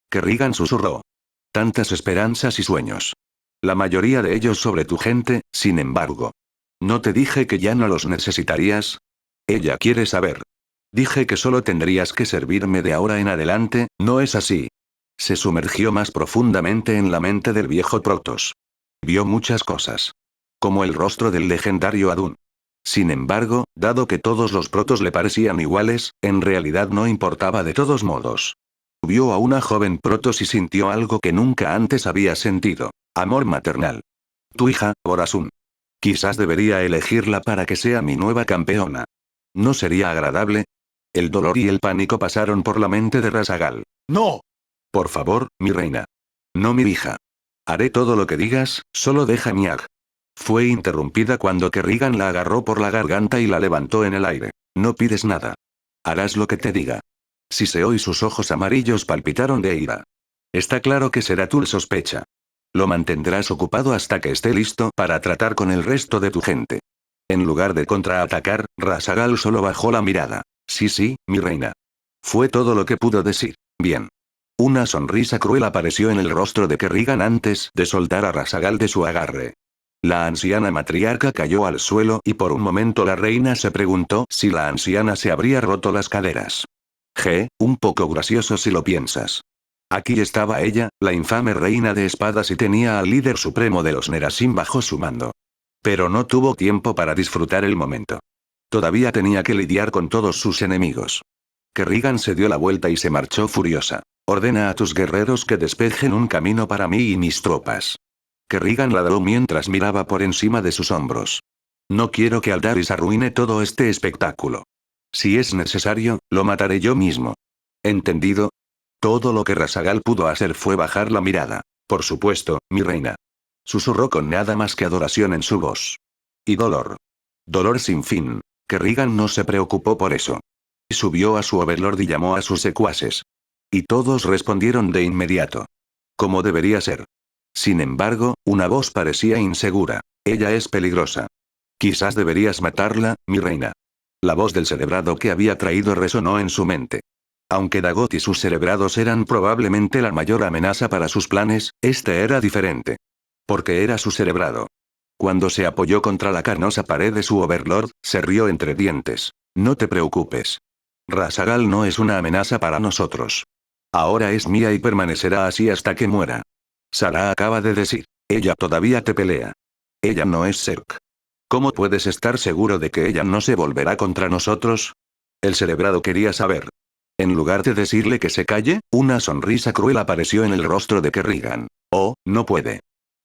Kerrigan susurró. Tantas esperanzas y sueños. La mayoría de ellos sobre tu gente, sin embargo. ¿No te dije que ya no los necesitarías? Ella quiere saber. Dije que solo tendrías que servirme de ahora en adelante, ¿no es así? Se sumergió más profundamente en la mente del viejo Protoss. Vio muchas cosas. Como el rostro del legendario Adun. Sin embargo, dado que todos los Protoss le parecían iguales, en realidad no importaba de todos modos. Vio a una joven Protoss y sintió algo que nunca antes había sentido. Amor maternal. Tu hija, Borasun. Quizás debería elegirla para que sea mi nueva campeona. ¿No sería agradable? El dolor y el pánico pasaron por la mente de Rasagal. ¡No! Por favor, mi reina. No mi hija. Haré todo lo que digas, solo deja mi ag. Fue interrumpida cuando Kerrigan la agarró por la garganta y la levantó en el aire. No pides nada. Harás lo que te diga. Siseó y sus ojos amarillos palpitaron de ira. Está claro que Seratul sospecha. Lo mantendrás ocupado hasta que esté listo para tratar con el resto de tu gente. En lugar de contraatacar, Rasagal solo bajó la mirada. Sí, mi reina. Fue todo lo que pudo decir. Bien. Una sonrisa cruel apareció en el rostro de Kerrigan antes de soltar a Rasagal de su agarre. La anciana matriarca cayó al suelo y por un momento la reina se preguntó si la anciana se habría roto las caderas. Un poco gracioso si lo piensas. Aquí estaba ella, la infame reina de espadas y tenía al líder supremo de los Nerasim bajo su mando. Pero no tuvo tiempo para disfrutar el momento. Todavía tenía que lidiar con todos sus enemigos. Kerrigan se dio la vuelta y se marchó furiosa. Ordena a tus guerreros que despejen un camino para mí y mis tropas. Kerrigan ladró mientras miraba por encima de sus hombros. No quiero que Aldaris arruine todo este espectáculo. Si es necesario, lo mataré yo mismo. ¿Entendido? Todo lo que Rasagal pudo hacer fue bajar la mirada. Por supuesto, mi reina. Susurró con nada más que adoración en su voz. Y dolor. Dolor sin fin. Kerrigan no se preocupó por eso. Subió a su overlord y llamó a sus secuaces. Y todos respondieron de inmediato. Como debería ser. Sin embargo, una voz parecía insegura. Ella es peligrosa. Quizás deberías matarla, mi reina. La voz del cerebrado que había traído resonó en su mente. Aunque Dagot y sus cerebrados eran probablemente la mayor amenaza para sus planes, este era diferente. Porque era su cerebrado. Cuando se apoyó contra la carnosa pared de su overlord, se rió entre dientes. No te preocupes. Rasagal no es una amenaza para nosotros. Ahora es mía y permanecerá así hasta que muera. Sara acaba de decir. Ella todavía te pelea. Ella no es Zerg. ¿Cómo puedes estar seguro de que ella no se volverá contra nosotros? El cerebrado quería saber. En lugar de decirle que se calle, una sonrisa cruel apareció en el rostro de Kerrigan. Oh, no puede.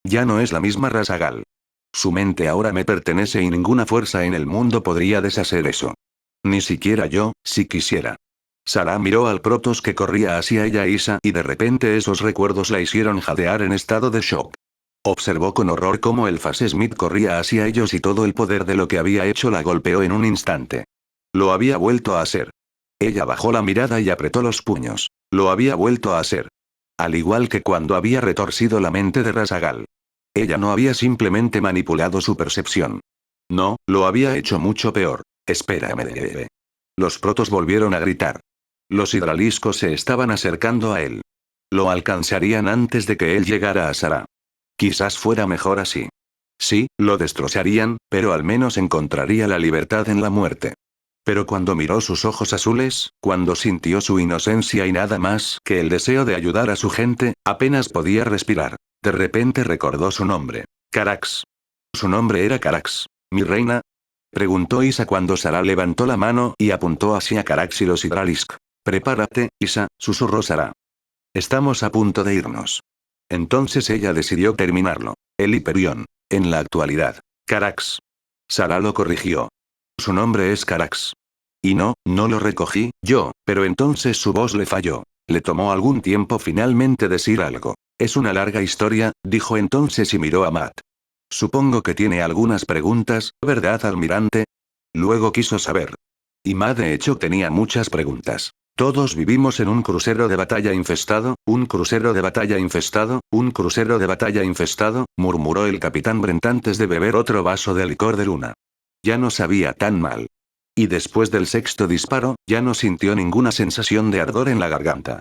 Ya no es la misma Rasagal. Su mente ahora me pertenece y ninguna fuerza en el mundo podría deshacer eso. Ni siquiera yo, si quisiera. Sara miró al Protoss que corría hacia ella y de repente esos recuerdos la hicieron jadear en estado de shock. Observó con horror cómo el Phase Smith corría hacia ellos y todo el poder de lo que había hecho la golpeó en un instante. Lo había vuelto a hacer. Ella bajó la mirada y apretó los puños. Lo había vuelto a hacer. Al igual que cuando había retorcido la mente de Rasagal. Ella no había simplemente manipulado su percepción. No, lo había hecho mucho peor. Espérame. Los Protoss volvieron a gritar. Los hidraliscos se estaban acercando a él. Lo alcanzarían antes de que él llegara a Sara. Quizás fuera mejor así. Sí, lo destrozarían, pero al menos encontraría la libertad en la muerte. Pero cuando miró sus ojos azules, cuando sintió su inocencia y nada más que el deseo de ayudar a su gente, apenas podía respirar. De repente recordó su nombre. Carax. Su nombre era Carax. Mi reina. Preguntó Isa cuando Sarah levantó la mano y apuntó hacia Caraxylos y Dralisk. Prepárate, Isa, susurró Sarah. Estamos a punto de irnos. Entonces ella decidió terminarlo. El Hyperion. En la actualidad. Carax. Sarah lo corrigió. Su nombre es Carax. Y no lo recogí, yo, pero entonces su voz le falló. Le tomó algún tiempo finalmente decir algo. Es una larga historia, dijo entonces y miró a Matt. Supongo que tiene algunas preguntas, ¿verdad, almirante? Luego quiso saber. Y Matt de hecho tenía muchas preguntas. Todos vivimos en un crucero de batalla infestado, un crucero de batalla infestado, un crucero de batalla infestado, murmuró el capitán Brent antes de beber otro vaso de licor de luna. Ya no sabía tan mal. Y después del sexto disparo, ya no sintió ninguna sensación de ardor en la garganta.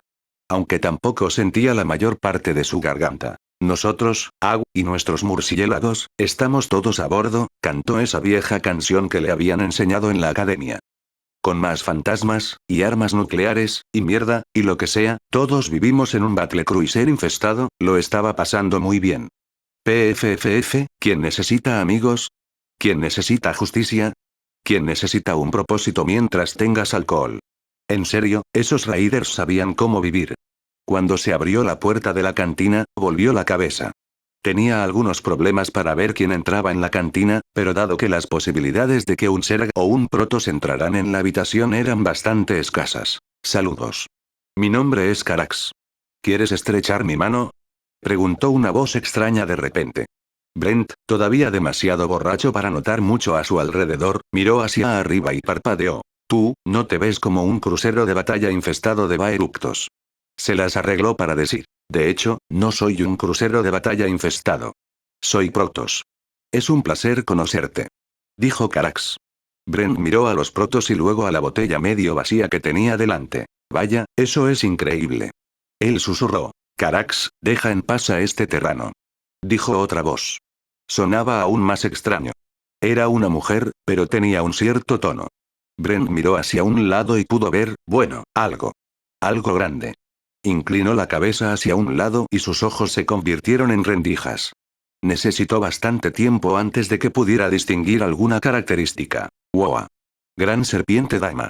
Aunque tampoco sentía la mayor parte de su garganta. Nosotros, y nuestros murciélagos, estamos todos a bordo, cantó esa vieja canción que le habían enseñado en la academia. Con más fantasmas, y armas nucleares, y mierda, y lo que sea, todos vivimos en un battlecruiser infestado, lo estaba pasando muy bien. PFFF, ¿quién necesita amigos? ¿Quién necesita justicia? ¿Quién necesita un propósito mientras tengas alcohol? En serio, esos raiders sabían cómo vivir. Cuando se abrió la puerta de la cantina, volvió la cabeza. Tenía algunos problemas para ver quién entraba en la cantina, pero dado que las posibilidades de que un Zerg o un Protoss entraran en la habitación eran bastante escasas. Saludos. Mi nombre es Carax. ¿Quieres estrechar mi mano? Preguntó una voz extraña de repente. Brent, todavía demasiado borracho para notar mucho a su alrededor, miró hacia arriba y parpadeó. Tú, no te ves como un crucero de batalla infestado de Baeructos. Se las arregló para decir. De hecho, no soy un crucero de batalla infestado. Soy Protoss. Es un placer conocerte. Dijo Carax. Brent miró a los Protoss y luego a la botella medio vacía que tenía delante. Vaya, eso es increíble. Él susurró. Carax, deja en paz a este terrano. Dijo otra voz. Sonaba aún más extraño. Era una mujer, pero tenía un cierto tono. Brent miró hacia un lado y pudo ver, bueno, algo. Algo grande. Inclinó la cabeza hacia un lado y sus ojos se convirtieron en rendijas. Necesitó bastante tiempo antes de que pudiera distinguir alguna característica. ¡Wow! Gran serpiente dama.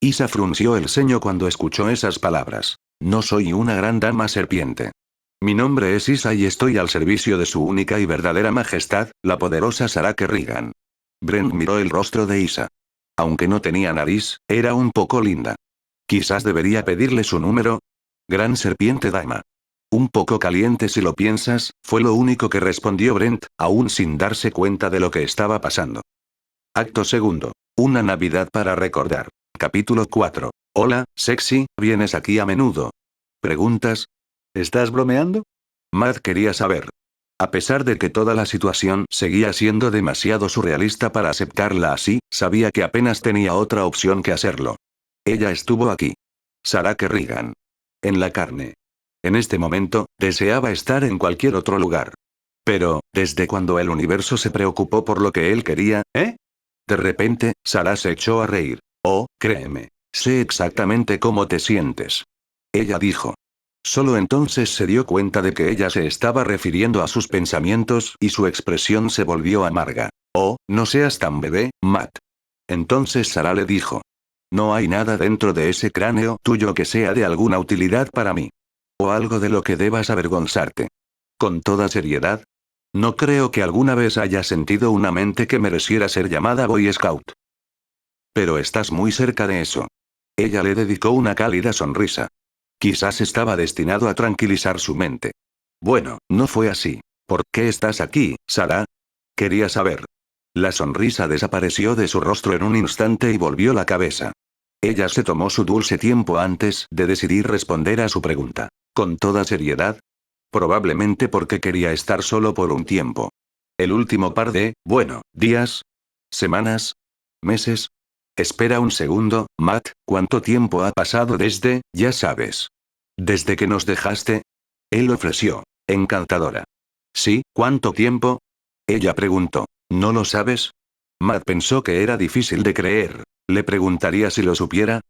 Isa frunció el ceño cuando escuchó esas palabras. No soy una gran dama serpiente. Mi nombre es Isa y estoy al servicio de su única y verdadera majestad, la poderosa Sarah Kerrigan. Brent miró el rostro de Isa. Aunque no tenía nariz, era un poco linda. Quizás debería pedirle su número. Gran serpiente dama. Un poco caliente si lo piensas, fue lo único que respondió Brent, aún sin darse cuenta de lo que estaba pasando. Acto segundo. Una Navidad para recordar. Capítulo 4. Hola, sexy, ¿vienes aquí a menudo? ¿Preguntas? ¿Estás bromeando? Matt quería saber. A pesar de que toda la situación seguía siendo demasiado surrealista para aceptarla así, sabía que apenas tenía otra opción que hacerlo. Ella estuvo aquí. Sarah Kerrigan. En la carne. En este momento, deseaba estar en cualquier otro lugar. Pero, ¿desde cuando el universo se preocupó por lo que él quería, eh? De repente, Sarah se echó a reír. Oh, créeme. Sé exactamente cómo te sientes. Ella dijo. Solo entonces se dio cuenta de que ella se estaba refiriendo a sus pensamientos y su expresión se volvió amarga. Oh, no seas tan bebé, Matt. Entonces Sarah le dijo. No hay nada dentro de ese cráneo tuyo que sea de alguna utilidad para mí. O algo de lo que debas avergonzarte. Con toda seriedad. No creo que alguna vez haya sentido una mente que mereciera ser llamada Boy Scout. Pero estás muy cerca de eso. Ella le dedicó una cálida sonrisa. Quizás estaba destinado a tranquilizar su mente. Bueno, no fue así. ¿Por qué estás aquí, Sarah? Quería saber. La sonrisa desapareció de su rostro en un instante y volvió la cabeza. Ella se tomó su dulce tiempo antes de decidir responder a su pregunta. ¿Con toda seriedad? Probablemente porque quería estar solo por un tiempo. El último par de, días, semanas, meses. Espera un segundo, Matt, ¿cuánto tiempo ha pasado desde, ya sabes? ¿Desde que nos dejaste? Él ofreció. Encantadora. Sí, ¿cuánto tiempo? Ella preguntó. ¿No lo sabes? Matt pensó que era difícil de creer. ¿Le preguntaría si lo supiera?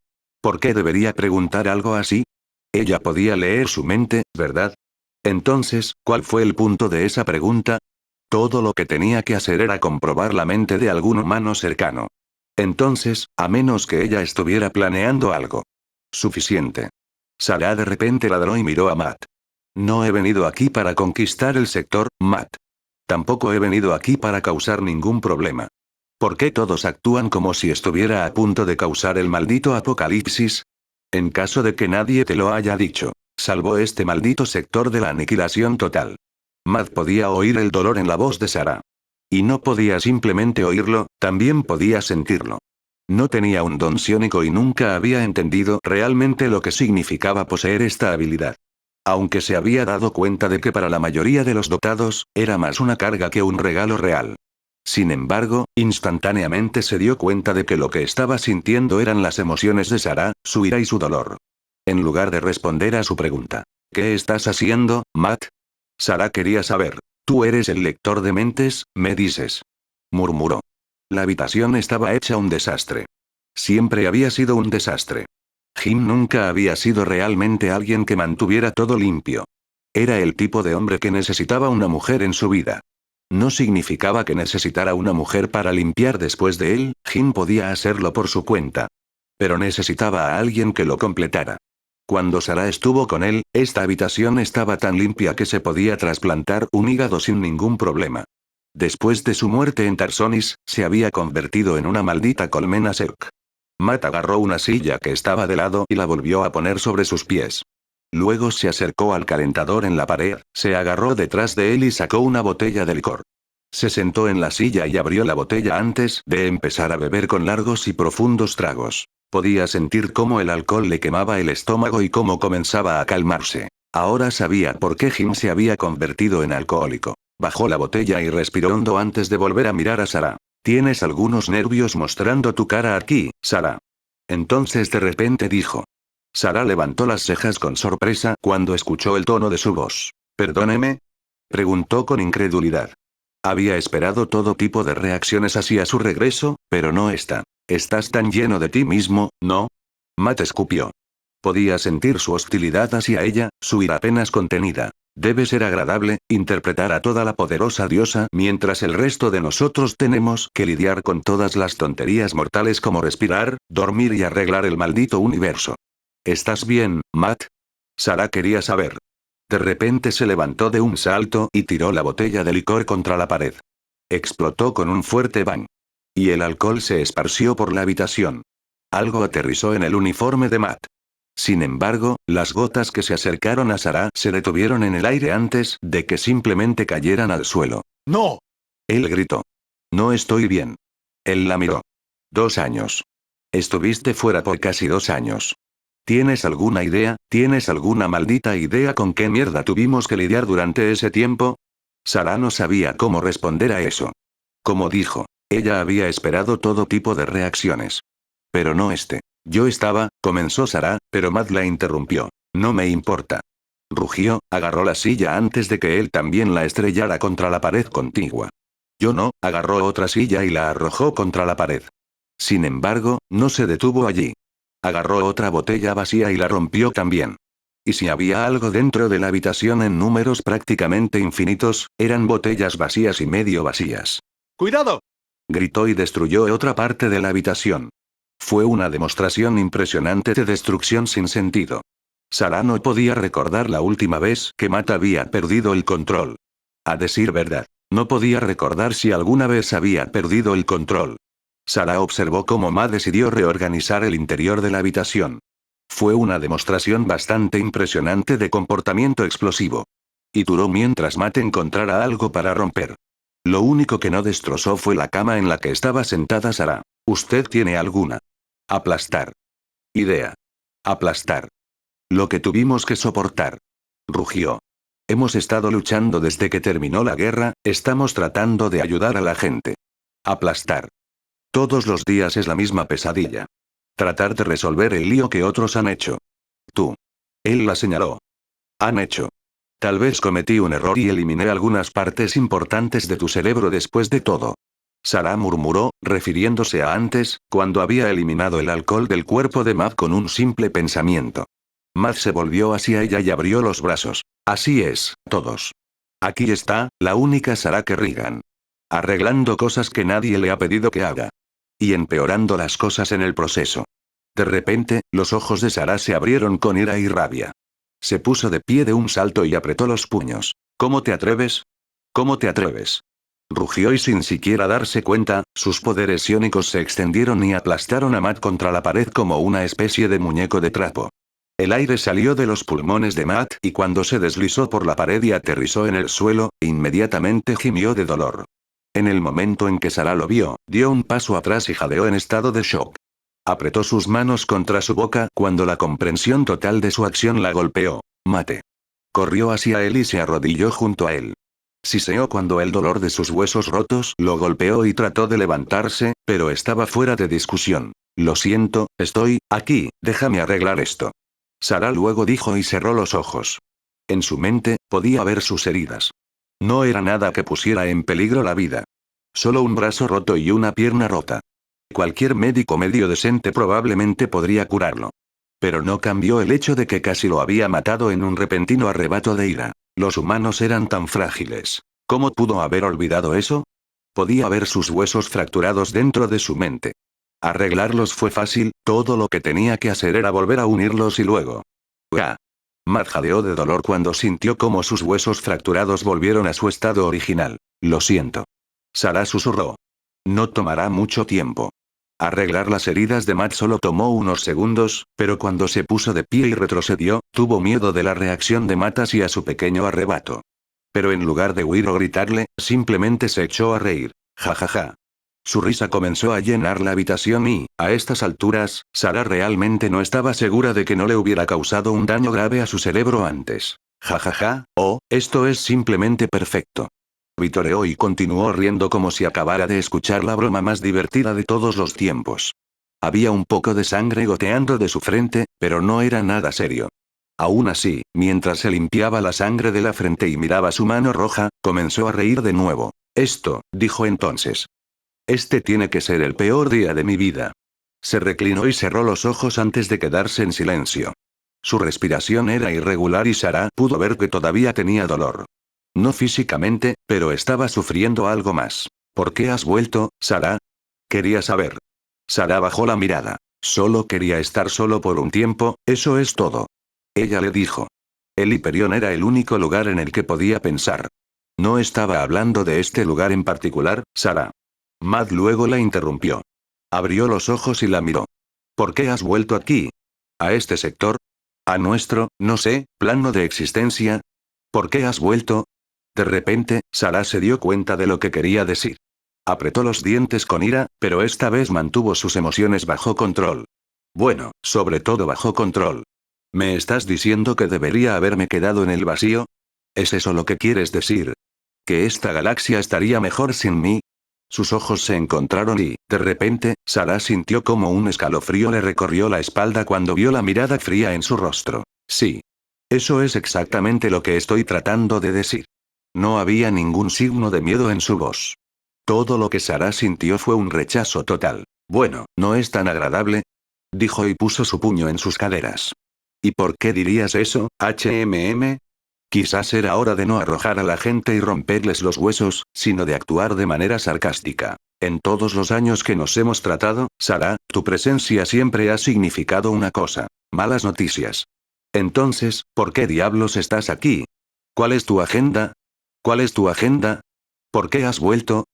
¿Por qué debería preguntar algo así? Ella podía leer su mente, ¿verdad? Entonces, ¿cuál fue el punto de esa pregunta? Todo lo que tenía que hacer era comprobar la mente de algún humano cercano. Entonces, a menos que ella estuviera planeando algo. Suficiente. Sarah de repente ladró y miró a Matt. No he venido aquí para conquistar el sector, Matt. Tampoco he venido aquí para causar ningún problema. ¿Por qué todos actúan como si estuviera a punto de causar el maldito apocalipsis? En caso de que nadie te lo haya dicho, salvo este maldito sector de la aniquilación total. Matt podía oír el dolor en la voz de Sarah. Y no podía simplemente oírlo, también podía sentirlo. No tenía un don psiónico y nunca había entendido realmente lo que significaba poseer esta habilidad. Aunque se había dado cuenta de que para la mayoría de los dotados, era más una carga que un regalo real. Sin embargo, instantáneamente se dio cuenta de que lo que estaba sintiendo eran las emociones de Sarah, su ira y su dolor. En lugar de responder a su pregunta, ¿qué estás haciendo, Matt? Sarah quería saber. Tú eres el lector de mentes, me dices. Murmuró. La habitación estaba hecha un desastre. Siempre había sido un desastre. Jim nunca había sido realmente alguien que mantuviera todo limpio. Era el tipo de hombre que necesitaba una mujer en su vida. No significaba que necesitara una mujer para limpiar después de él, Jim podía hacerlo por su cuenta. Pero necesitaba a alguien que lo completara. Cuando Sarah estuvo con él, esta habitación estaba tan limpia que se podía trasplantar un hígado sin ningún problema. Después de su muerte en Tarsonis, se había convertido en una maldita colmena sec. Matt agarró una silla que estaba de lado y la volvió a poner sobre sus pies. Luego se acercó al calentador en la pared, se agarró detrás de él y sacó una botella de licor. Se sentó en la silla y abrió la botella antes de empezar a beber con largos y profundos tragos. Podía sentir cómo el alcohol le quemaba el estómago y cómo comenzaba a calmarse. Ahora sabía por qué Jim se había convertido en alcohólico. Bajó la botella y respiró hondo antes de volver a mirar a Sarah. Tienes algunos nervios mostrando tu cara aquí, Sarah. Entonces de repente dijo. Sarah levantó las cejas con sorpresa cuando escuchó el tono de su voz. ¿Perdóneme? Preguntó con incredulidad. Había esperado todo tipo de reacciones hacia su regreso, pero no esta. Estás tan lleno de ti mismo, ¿no? Matt escupió. Podía sentir su hostilidad hacia ella, su ira apenas contenida. Debe ser agradable, interpretar a toda la poderosa diosa mientras el resto de nosotros tenemos que lidiar con todas las tonterías mortales como respirar, dormir y arreglar el maldito universo. ¿Estás bien, Matt? Sarah quería saber. De repente se levantó de un salto y tiró la botella de licor contra la pared. Explotó con un fuerte bang. Y el alcohol se esparció por la habitación. Algo aterrizó en el uniforme de Matt. Sin embargo, las gotas que se acercaron a Sarah se detuvieron en el aire antes de que simplemente cayeran al suelo. ¡No! Él gritó. No estoy bien. Él la miró. 2 años. Estuviste fuera por casi 2 años. ¿Tienes alguna idea, tienes alguna maldita idea con qué mierda tuvimos que lidiar durante ese tiempo? Sarah no sabía cómo responder a eso. Como dijo, ella había esperado todo tipo de reacciones. Pero no este. Yo estaba, comenzó Sarah, pero Matt la interrumpió. No me importa. Rugió, agarró la silla antes de que él también la estrellara contra la pared contigua. Yo no, agarró otra silla y la arrojó contra la pared. Sin embargo, no se detuvo allí. Agarró otra botella vacía y la rompió también. Y si había algo dentro de la habitación en números prácticamente infinitos, eran botellas vacías y medio vacías. ¡Cuidado! Gritó y destruyó otra parte de la habitación. Fue una demostración impresionante de destrucción sin sentido. Sarah no podía recordar la última vez que Matt había perdido el control. A decir verdad, no podía recordar si alguna vez había perdido el control. Sarah observó cómo Matt decidió reorganizar el interior de la habitación. Fue una demostración bastante impresionante de comportamiento explosivo. Y duró mientras Matt encontrara algo para romper. Lo único que no destrozó fue la cama en la que estaba sentada Sarah. ¿Usted tiene alguna? Aplastar. Idea. Aplastar. Lo que tuvimos que soportar. Rugió. Hemos estado luchando desde que terminó la guerra, estamos tratando de ayudar a la gente. Aplastar. Todos los días es la misma pesadilla. Tratar de resolver el lío que otros han hecho. Tú. Él la señaló. Han hecho. Tal vez cometí un error y eliminé algunas partes importantes de tu cerebro después de todo. Sarah murmuró, refiriéndose a antes, cuando había eliminado el alcohol del cuerpo de Matt con un simple pensamiento. Matt se volvió hacia ella y abrió los brazos. Así es, todos. Aquí está, la única Sarah Kerrigan. Arreglando cosas que nadie le ha pedido que haga. Y empeorando las cosas en el proceso. De repente, los ojos de Sarah se abrieron con ira y rabia. Se puso de pie de un salto y apretó los puños. ¿Cómo te atreves? ¿Cómo te atreves? Rugió y sin siquiera darse cuenta, sus poderes psiónicos se extendieron y aplastaron a Matt contra la pared como una especie de muñeco de trapo. El aire salió de los pulmones de Matt y cuando se deslizó por la pared y aterrizó en el suelo, inmediatamente gimió de dolor. En el momento en que Sarah lo vio, dio un paso atrás y jadeó en estado de shock. Apretó sus manos contra su boca cuando la comprensión total de su acción la golpeó. Mate. Corrió hacia él y se arrodilló junto a él. Siseó cuando el dolor de sus huesos rotos lo golpeó y trató de levantarse, pero estaba fuera de discusión. Lo siento, estoy aquí, déjame arreglar esto. Sarah luego dijo y cerró los ojos. En su mente, podía ver sus heridas. No era nada que pusiera en peligro la vida. Solo un brazo roto y una pierna rota. Cualquier médico medio decente probablemente podría curarlo. Pero no cambió el hecho de que casi lo había matado en un repentino arrebato de ira. Los humanos eran tan frágiles. ¿Cómo pudo haber olvidado eso? Podía ver sus huesos fracturados dentro de su mente. Arreglarlos fue fácil, todo lo que tenía que hacer era volver a unirlos y luego. ¡Uah! Matt jadeó de dolor cuando sintió cómo sus huesos fracturados volvieron a su estado original. Lo siento. Sarah susurró. No tomará mucho tiempo. Arreglar las heridas de Matt solo tomó unos segundos, pero cuando se puso de pie y retrocedió, tuvo miedo de la reacción de Matt hacia su pequeño arrebato. Pero en lugar de huir o gritarle, simplemente se echó a reír. Ja ja ja. Su risa comenzó a llenar la habitación y, a estas alturas, Sarah realmente no estaba segura de que no le hubiera causado un daño grave a su cerebro antes. Ja ja ja, oh, esto es simplemente perfecto. Vitoreó y continuó riendo como si acabara de escuchar la broma más divertida de todos los tiempos. Había un poco de sangre goteando de su frente, pero no era nada serio. Aún así, mientras se limpiaba la sangre de la frente y miraba su mano roja, comenzó a reír de nuevo. Esto, dijo entonces. Este tiene que ser el peor día de mi vida. Se reclinó y cerró los ojos antes de quedarse en silencio. Su respiración era irregular y Sarah pudo ver que todavía tenía dolor. No físicamente, pero estaba sufriendo algo más. ¿Por qué has vuelto, Sarah? Quería saber. Sarah bajó la mirada. Solo quería estar solo por un tiempo, eso es todo. Ella le dijo. El Hyperion era el único lugar en el que podía pensar. No estaba hablando de este lugar en particular, Sarah. Matt luego la interrumpió. Abrió los ojos y la miró. ¿Por qué has vuelto aquí? ¿A este sector? ¿A nuestro, no sé, plano de existencia? ¿Por qué has vuelto? De repente, Sarah se dio cuenta de lo que quería decir. Apretó los dientes con ira, pero esta vez mantuvo sus emociones bajo control. Bueno, sobre todo bajo control. ¿Me estás diciendo que debería haberme quedado en el vacío? ¿Es eso lo que quieres decir? ¿Que esta galaxia estaría mejor sin mí? Sus ojos se encontraron y, de repente, Sarah sintió como un escalofrío le recorrió la espalda cuando vio la mirada fría en su rostro. Sí. Eso es exactamente lo que estoy tratando de decir. No había ningún signo de miedo en su voz. Todo lo que Sarah sintió fue un rechazo total. Bueno, ¿no es tan agradable? Dijo y puso su puño en sus caderas. ¿Y por qué dirías eso, HMM? Quizás era hora de no arrojar a la gente y romperles los huesos, sino de actuar de manera sarcástica. En todos los años que nos hemos tratado, Sarah, tu presencia siempre ha significado una cosa. Malas noticias. Entonces, ¿por qué diablos estás aquí? ¿Cuál es tu agenda? ¿Cuál es tu agenda? ¿Por qué has vuelto?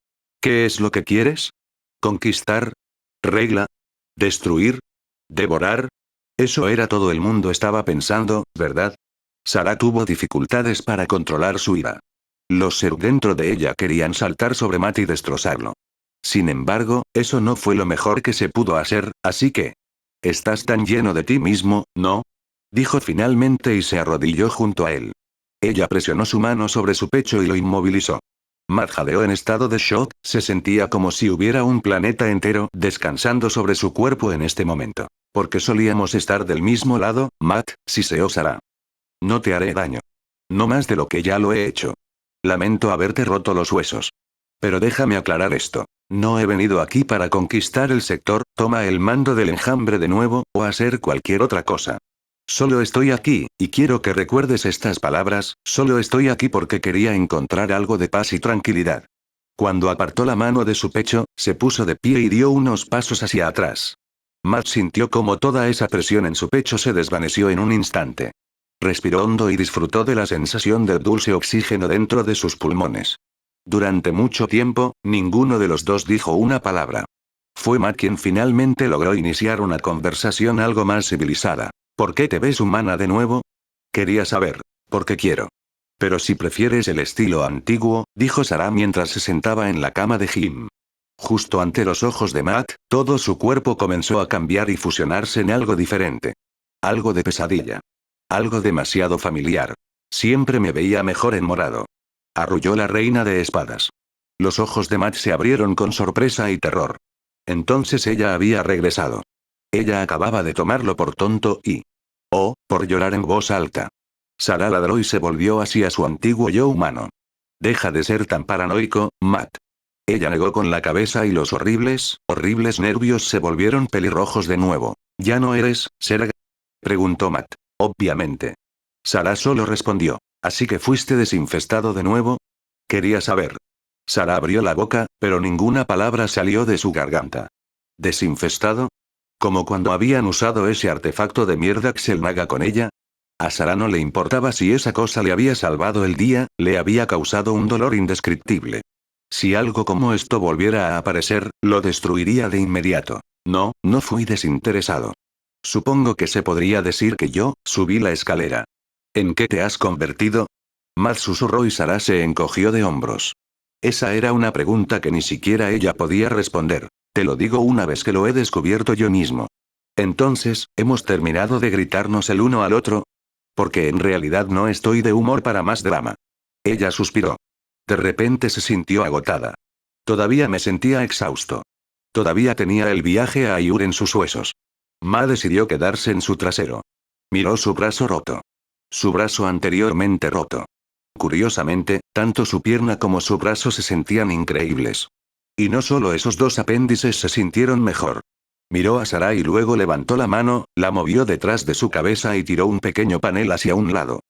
¿Qué es lo que quieres? ¿Conquistar? ¿Regla? ¿Destruir? ¿Devorar? Eso era todo el mundo estaba pensando, ¿verdad? Sarah tuvo dificultades para controlar su ira. Los ser dentro de ella querían saltar sobre Matt y destrozarlo. Sin embargo, eso no fue lo mejor que se pudo hacer, así que... Estás tan lleno de ti mismo, ¿no? Dijo finalmente y se arrodilló junto a él. Ella presionó su mano sobre su pecho y lo inmovilizó. Matt jadeó en estado de shock, se sentía como si hubiera un planeta entero descansando sobre su cuerpo en este momento. Porque solíamos estar del mismo lado, Matt, siseó Sarah. No te haré daño. No más de lo que ya lo he hecho. Lamento haberte roto los huesos. Pero déjame aclarar esto. No he venido aquí para conquistar el sector, toma el mando del enjambre de nuevo, o hacer cualquier otra cosa. Solo estoy aquí, y quiero que recuerdes estas palabras, solo estoy aquí porque quería encontrar algo de paz y tranquilidad. Cuando apartó la mano de su pecho, se puso de pie y dio unos pasos hacia atrás. Matt sintió como toda esa presión en su pecho se desvaneció en un instante. Respiró hondo y disfrutó de la sensación del dulce oxígeno dentro de sus pulmones. Durante mucho tiempo, ninguno de los dos dijo una palabra. Fue Matt quien finalmente logró iniciar una conversación algo más civilizada. ¿Por qué te ves humana de nuevo? Quería saber. Porque quiero. Pero si prefieres el estilo antiguo, dijo Sarah mientras se sentaba en la cama de Jim. Justo ante los ojos de Matt, todo su cuerpo comenzó a cambiar y fusionarse en algo diferente. Algo de pesadilla. Algo demasiado familiar. Siempre me veía mejor en morado. Arrulló la reina de espadas. Los ojos de Matt se abrieron con sorpresa y terror. Entonces ella había regresado. Ella acababa de tomarlo por tonto y... oh, por llorar en voz alta. Sarah ladró y se volvió hacia su antiguo yo humano. Deja de ser tan paranoico, Matt. Ella negó con la cabeza y los horribles nervios se volvieron pelirrojos de nuevo. ¿Ya no eres, Sarah? Preguntó Matt. Obviamente. Sarah solo respondió. ¿Así que fuiste desinfestado de nuevo? Quería saber. Sarah abrió la boca, pero ninguna palabra salió de su garganta. ¿Desinfestado? ¿Como cuando habían usado ese artefacto de mierda Xelnaga con ella? A Sarah no le importaba si esa cosa le había salvado el día, le había causado un dolor indescriptible. Si algo como esto volviera a aparecer, lo destruiría de inmediato. No, no fui desinteresado. Supongo que se podría decir que yo, subí la escalera. ¿En qué te has convertido? Matt susurró y Sarah se encogió de hombros. Esa era una pregunta que ni siquiera ella podía responder. Te lo digo una vez que lo he descubierto yo mismo. Entonces, ¿hemos terminado de gritarnos el uno al otro? Porque en realidad no estoy de humor para más drama. Ella suspiró. De repente se sintió agotada. Todavía me sentía exhausto. Todavía tenía el viaje a Ayur en sus huesos. Ma decidió quedarse en su trasero. Miró su brazo roto. Su brazo anteriormente roto. Curiosamente, tanto su pierna como su brazo se sentían increíbles. Y no solo esos dos apéndices se sintieron mejor. Miró a Sarah y luego levantó la mano, la movió detrás de su cabeza y tiró un pequeño panel hacia un lado.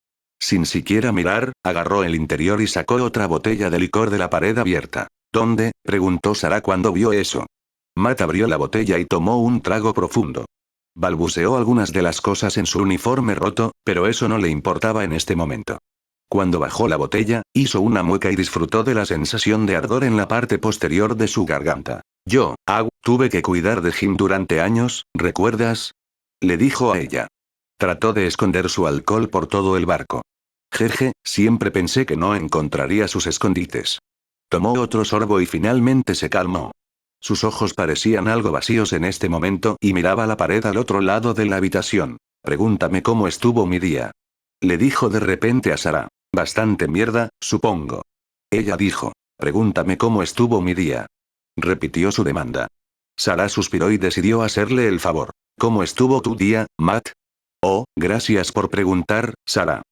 Sin siquiera mirar, agarró el interior y sacó otra botella de licor de la pared abierta. ¿Dónde? Preguntó Sarah cuando vio eso. Matt abrió la botella y tomó un trago profundo. Balbuceó algunas de las cosas en su uniforme roto, pero eso no le importaba en este momento. Cuando bajó la botella, hizo una mueca y disfrutó de la sensación de ardor en la parte posterior de su garganta. Yo, tuve que cuidar de Jim durante años, ¿recuerdas? Le dijo a ella. Trató de esconder su alcohol por todo el barco. Jeje, siempre pensé que no encontraría sus escondites. Tomó otro sorbo y finalmente se calmó. Sus ojos parecían algo vacíos en este momento y miraba la pared al otro lado de la habitación. Pregúntame cómo estuvo mi día. Le dijo de repente a Sarah. Bastante mierda, supongo. Ella dijo. Pregúntame cómo estuvo mi día. Repitió su demanda. Sarah suspiró y decidió hacerle el favor. ¿Cómo estuvo tu día, Matt? Oh, gracias por preguntar, Sarah.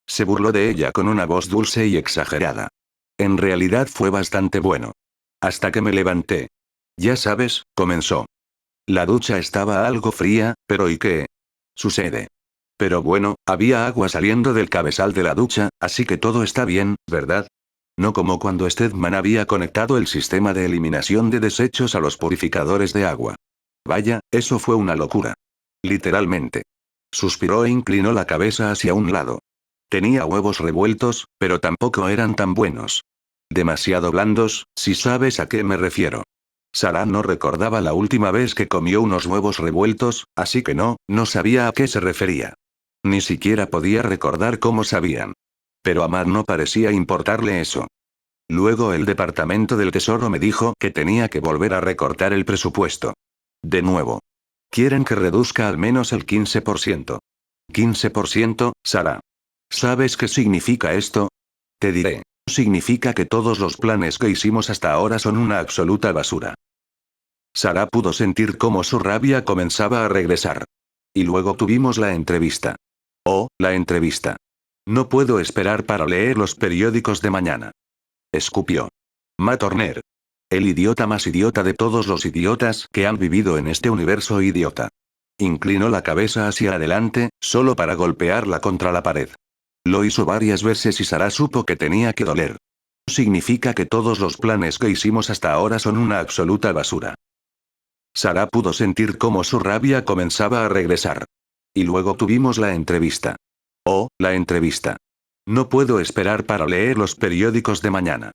Se burló de ella con una voz dulce y exagerada. En realidad fue bastante bueno. Hasta que me levanté. Ya sabes, comenzó. La ducha estaba algo fría, pero ¿y qué? Sucede. Pero bueno, había agua saliendo del cabezal de la ducha, así que todo está bien, ¿verdad? No como cuando Stedman había conectado el sistema de eliminación de desechos a los purificadores de agua. Vaya, eso fue una locura. Literalmente. Suspiró e inclinó la cabeza hacia un lado. Tenía huevos revueltos, pero tampoco eran tan buenos. Demasiado blandos, si sabes a qué me refiero. Sarah no recordaba la última vez que comió unos huevos revueltos, así que no sabía a qué se refería. Ni siquiera podía recordar cómo sabían. Pero a Matt no parecía importarle eso. Luego el Departamento del Tesoro me dijo que tenía que volver a recortar el presupuesto. De nuevo. Quieren que reduzca al menos el 15%. 15%, Sarah. ¿Sabes qué significa esto? Te diré. Significa que todos los planes que hicimos hasta ahora son una absoluta basura. Sarah pudo sentir cómo su rabia comenzaba a regresar. Y luego tuvimos la entrevista. Oh, la entrevista. No puedo esperar para leer los periódicos de mañana. Escupió. Matt Turner. El idiota más idiota de todos los idiotas que han vivido en este universo idiota. Inclinó la cabeza hacia adelante, solo para golpearla contra la pared. Lo hizo varias veces y Sarah supo que tenía que doler. Significa que todos los planes que hicimos hasta ahora son una absoluta basura. Sarah pudo sentir cómo su rabia comenzaba a regresar. Y luego tuvimos la entrevista. Oh, la entrevista. No puedo esperar para leer los periódicos de mañana.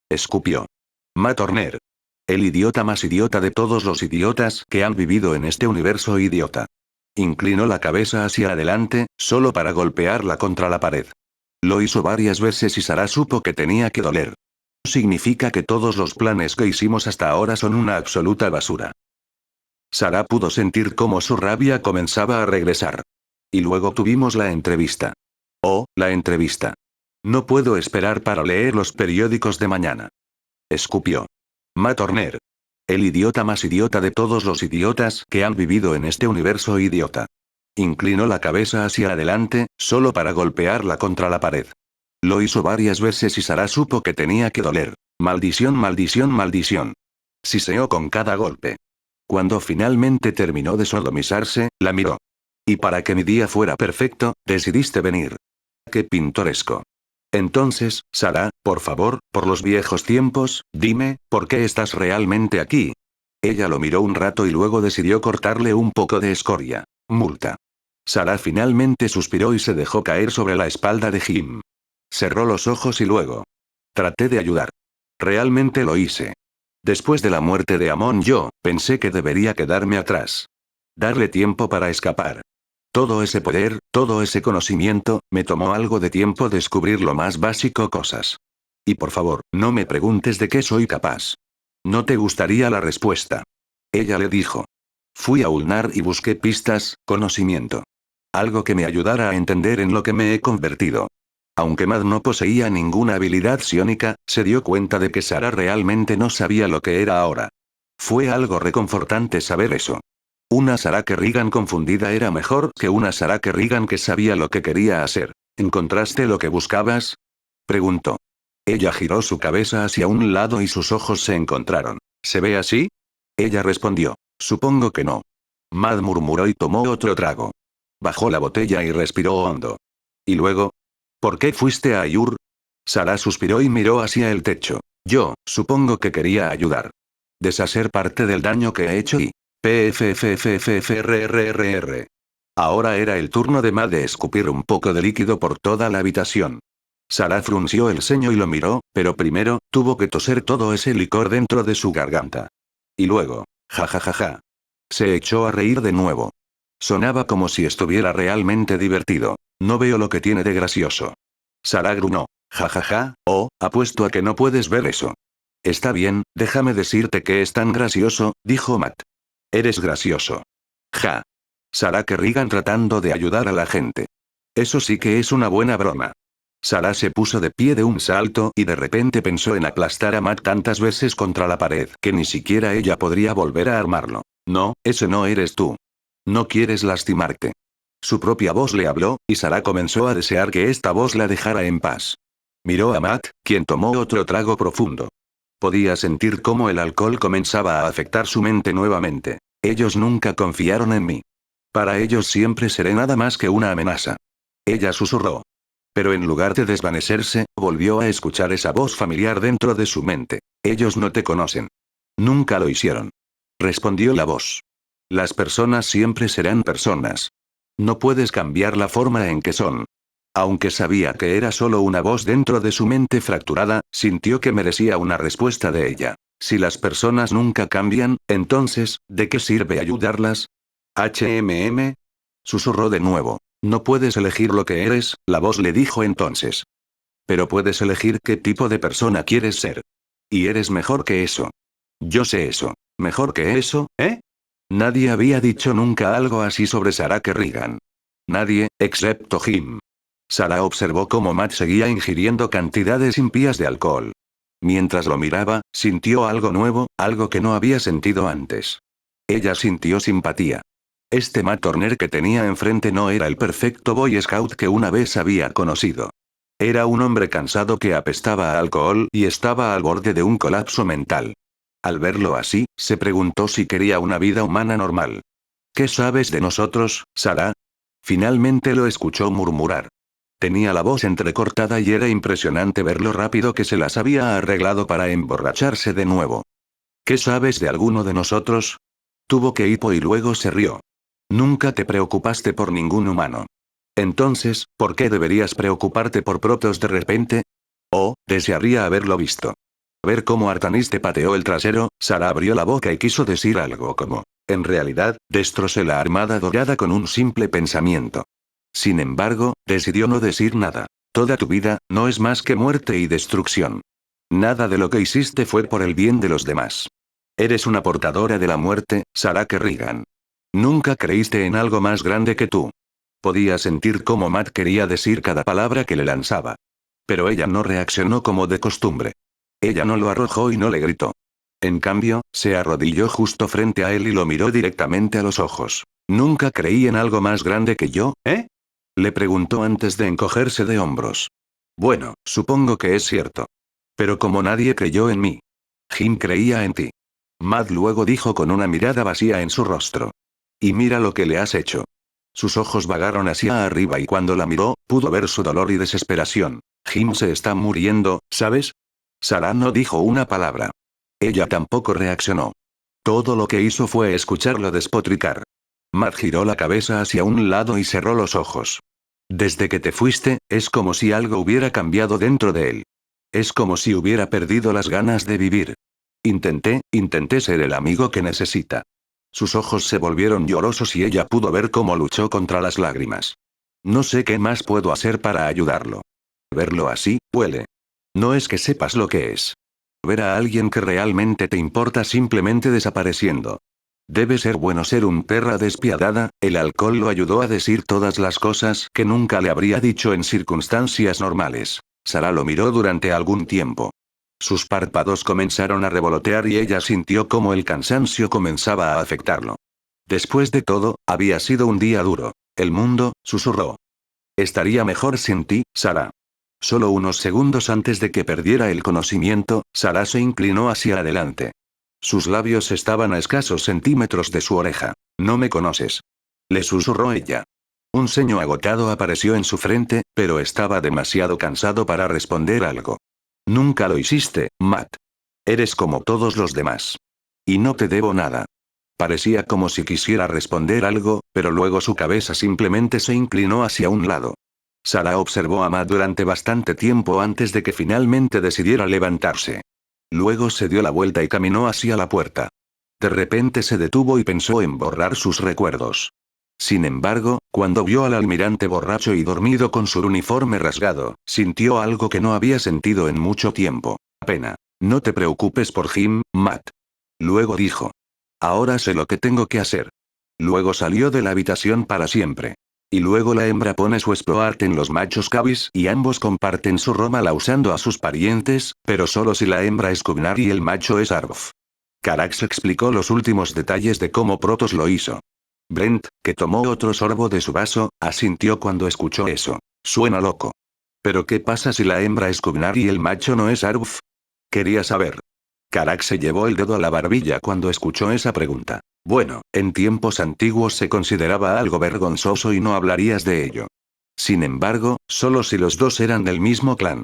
Escupió. Matt Turner. El idiota más idiota de todos los idiotas que han vivido en este universo idiota. Inclinó la cabeza hacia adelante, solo para golpearla contra la pared. Lo hizo varias veces y Sarah supo que tenía que doler. Significa que todos los planes que hicimos hasta ahora son una absoluta basura. Sarah pudo sentir cómo su rabia comenzaba a regresar. Y luego tuvimos la entrevista. Oh, la entrevista. No puedo esperar para leer los periódicos de mañana. Escupió. Matt Turner. El idiota más idiota de todos los idiotas que han vivido en este universo idiota. Inclinó la cabeza hacia adelante, solo para golpearla contra la pared. Lo hizo varias veces y Sarah supo que tenía que doler. Maldición, maldición, maldición. Siseó con cada golpe. Cuando finalmente terminó de sodomizarse, la miró. Y para que mi día fuera perfecto, decidiste venir. ¡Qué pintoresco! Entonces, Sarah, por favor, por los viejos tiempos, dime, ¿por qué estás realmente aquí? Ella lo miró un rato y luego decidió cortarle un poco de escoria. Multa. Sarah finalmente suspiró y se dejó caer sobre la espalda de Jim. Cerró los ojos y luego. Traté de ayudar. Realmente lo hice. Después de la muerte de Amon yo, pensé que debería quedarme atrás. Darle tiempo para escapar. Todo ese poder, todo ese conocimiento, me tomó algo de tiempo descubrir lo más básico cosas. Y por favor, no me preguntes de qué soy capaz. ¿No te gustaría la respuesta? Ella le dijo. Fui a Ulnar y busqué pistas, conocimiento. Algo que me ayudara a entender en lo que me he convertido. Aunque Matt no poseía ninguna habilidad psiónica, se dio cuenta de que Sarah realmente no sabía lo que era ahora. Fue algo reconfortante saber eso. Una Sarah Kerrigan confundida era mejor que una Sarah Kerrigan que sabía lo que quería hacer. ¿Encontraste lo que buscabas? Preguntó. Ella giró su cabeza hacia un lado y sus ojos se encontraron. ¿Se ve así? Ella respondió. Supongo que no. Matt murmuró y tomó otro trago. Bajó la botella y respiró hondo. ¿Y luego? ¿Por qué fuiste a Ayur? Sarah suspiró y miró hacia el techo. Yo, supongo que quería ayudar. Deshacer parte del daño que he hecho y... PFFFFRRRR. Ahora era el turno de Matt de escupir un poco de líquido por toda la habitación. Sarah frunció el ceño y lo miró, pero primero, tuvo que toser todo ese licor dentro de su garganta. Y luego, jajajaja. Se echó a reír de nuevo. Sonaba como si estuviera realmente divertido. No veo lo que tiene de gracioso. Sarah gruñó. Jajaja, oh, apuesto a que no puedes ver eso. Está bien, déjame decirte que es tan gracioso, dijo Matt. Eres gracioso. Ja. Sarah Kerrigan tratando de ayudar a la gente. Eso sí que es una buena broma. Sarah se puso de pie de un salto y de repente pensó en aplastar a Matt tantas veces contra la pared que ni siquiera ella podría volver a armarlo. No, ese no eres tú. No quieres lastimarte. Su propia voz le habló, y Sarah comenzó a desear que esta voz la dejara en paz. Miró a Matt, quien tomó otro trago profundo. Podía sentir cómo el alcohol comenzaba a afectar su mente nuevamente. Ellos nunca confiaron en mí. Para ellos siempre seré nada más que una amenaza. Ella susurró. Pero en lugar de desvanecerse, volvió a escuchar esa voz familiar dentro de su mente. Ellos no te conocen. Nunca lo hicieron. Respondió la voz. Las personas siempre serán personas. No puedes cambiar la forma en que son. Aunque sabía que era solo una voz dentro de su mente fracturada, sintió que merecía una respuesta de ella. Si las personas nunca cambian, entonces, ¿de qué sirve ayudarlas? Susurró de nuevo. No puedes elegir lo que eres, la voz le dijo entonces. Pero puedes elegir qué tipo de persona quieres ser. Y eres mejor que eso. Yo sé eso. ¿Mejor que eso, eh? Nadie había dicho nunca algo así sobre Sarah Kerrigan. Nadie, excepto Jim. Sarah observó cómo Matt seguía ingiriendo cantidades impías de alcohol. Mientras lo miraba, sintió algo nuevo, algo que no había sentido antes. Ella sintió simpatía. Este Matt Turner que tenía enfrente no era el perfecto Boy Scout que una vez había conocido. Era un hombre cansado que apestaba a alcohol y estaba al borde de un colapso mental. Al verlo así, se preguntó si quería una vida humana normal. ¿Qué sabes de nosotros, Sarah? Finalmente lo escuchó murmurar. Tenía la voz entrecortada y era impresionante ver lo rápido que se las había arreglado para emborracharse de nuevo. ¿Qué sabes de alguno de nosotros? Tuvo que hipo y luego se rió. Nunca te preocupaste por ningún humano. Entonces, ¿por qué deberías preocuparte por Protoss de repente? Oh, desearía haberlo visto. Ver cómo Artanis te pateó el trasero, Sarah abrió la boca y quiso decir algo como, en realidad, destrocé la armada dorada con un simple pensamiento. Sin embargo, decidió no decir nada. Toda tu vida, no es más que muerte y destrucción. Nada de lo que hiciste fue por el bien de los demás. Eres una portadora de la muerte, Sarah Kerrigan. Nunca creíste en algo más grande que tú. Podía sentir cómo Matt quería decir cada palabra que le lanzaba. Pero ella no reaccionó como de costumbre. Ella no lo arrojó y no le gritó. En cambio, se arrodilló justo frente a él y lo miró directamente a los ojos. ¿Nunca creí en algo más grande que yo, eh? Le preguntó antes de encogerse de hombros. Bueno, supongo que es cierto. Pero como nadie creyó en mí. Jim creía en ti. Matt luego dijo con una mirada vacía en su rostro. Y mira lo que le has hecho. Sus ojos vagaron hacia arriba y cuando la miró, pudo ver su dolor y desesperación. Jim se está muriendo, ¿sabes? Sarah no dijo una palabra. Ella tampoco reaccionó. Todo lo que hizo fue escucharlo despotricar. Matt giró la cabeza hacia un lado y cerró los ojos. Desde que te fuiste, es como si algo hubiera cambiado dentro de él. Es como si hubiera perdido las ganas de vivir. Intenté ser el amigo que necesita. Sus ojos se volvieron llorosos y ella pudo ver cómo luchó contra las lágrimas. No sé qué más puedo hacer para ayudarlo. Verlo así, huele. No es que sepas lo que es. Ver a alguien que realmente te importa simplemente desapareciendo. Debe ser bueno ser un perra despiadada, el alcohol lo ayudó a decir todas las cosas que nunca le habría dicho en circunstancias normales. Sarah lo miró durante algún tiempo. Sus párpados comenzaron a revolotear y ella sintió cómo el cansancio comenzaba a afectarlo. Después de todo, había sido un día duro. El mundo, susurró. Estaría mejor sin ti, Sarah. Solo unos segundos antes de que perdiera el conocimiento, Sarah se inclinó hacia adelante. Sus labios estaban a escasos centímetros de su oreja. No me conoces. Le susurró ella. Un ceño agotado apareció en su frente, pero estaba demasiado cansado para responder algo. Nunca lo hiciste, Matt. Eres como todos los demás. Y no te debo nada. Parecía como si quisiera responder algo, pero luego su cabeza simplemente se inclinó hacia un lado. Sarah observó a Matt durante bastante tiempo antes de que finalmente decidiera levantarse. Luego se dio la vuelta y caminó hacia la puerta. De repente se detuvo y pensó en borrar sus recuerdos. Sin embargo, cuando vio al almirante borracho y dormido con su uniforme rasgado, sintió algo que no había sentido en mucho tiempo. Pena. No te preocupes por Jim, Matt. Luego dijo. Ahora sé lo que tengo que hacer. Luego salió de la habitación para siempre. Y luego la hembra pone su exploart en los machos cabis y ambos comparten su rómala usando a sus parientes, pero solo si la hembra es Kubnar y el macho es Arv. Carax explicó los últimos detalles de cómo Protoss lo hizo. Brent, que tomó otro sorbo de su vaso, asintió cuando escuchó eso. Suena loco. ¿Pero qué pasa si la hembra es Kubnar y el macho no es Arv? Quería saber. Carax se llevó el dedo a la barbilla cuando escuchó esa pregunta. Bueno, en tiempos antiguos se consideraba algo vergonzoso y no hablarías de ello. Sin embargo, solo si los dos eran del mismo clan.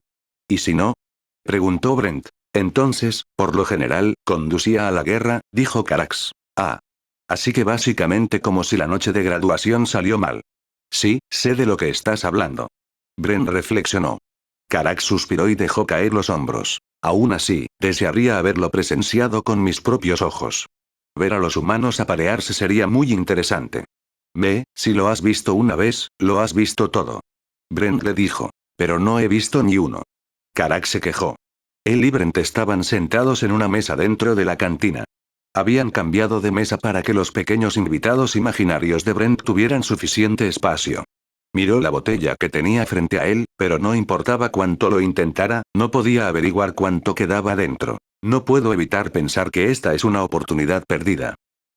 ¿Y si no? Preguntó Brent. Entonces, por lo general, conducía a la guerra, dijo Carax. Ah. Así que básicamente como si la noche de graduación salió mal. Sí, sé de lo que estás hablando. Brent reflexionó. Carax suspiró y dejó caer los hombros. Aún así, desearía haberlo presenciado con mis propios ojos. Ver a los humanos aparearse sería muy interesante. Si lo has visto una vez, lo has visto todo. Brent le dijo. Pero no he visto ni uno. Carax se quejó. Él y Brent estaban sentados en una mesa dentro de la cantina. Habían cambiado de mesa para que los pequeños invitados imaginarios de Brent tuvieran suficiente espacio. Miró la botella que tenía frente a él, pero no importaba cuánto lo intentara, no podía averiguar cuánto quedaba dentro. No puedo evitar pensar que esta es una oportunidad perdida.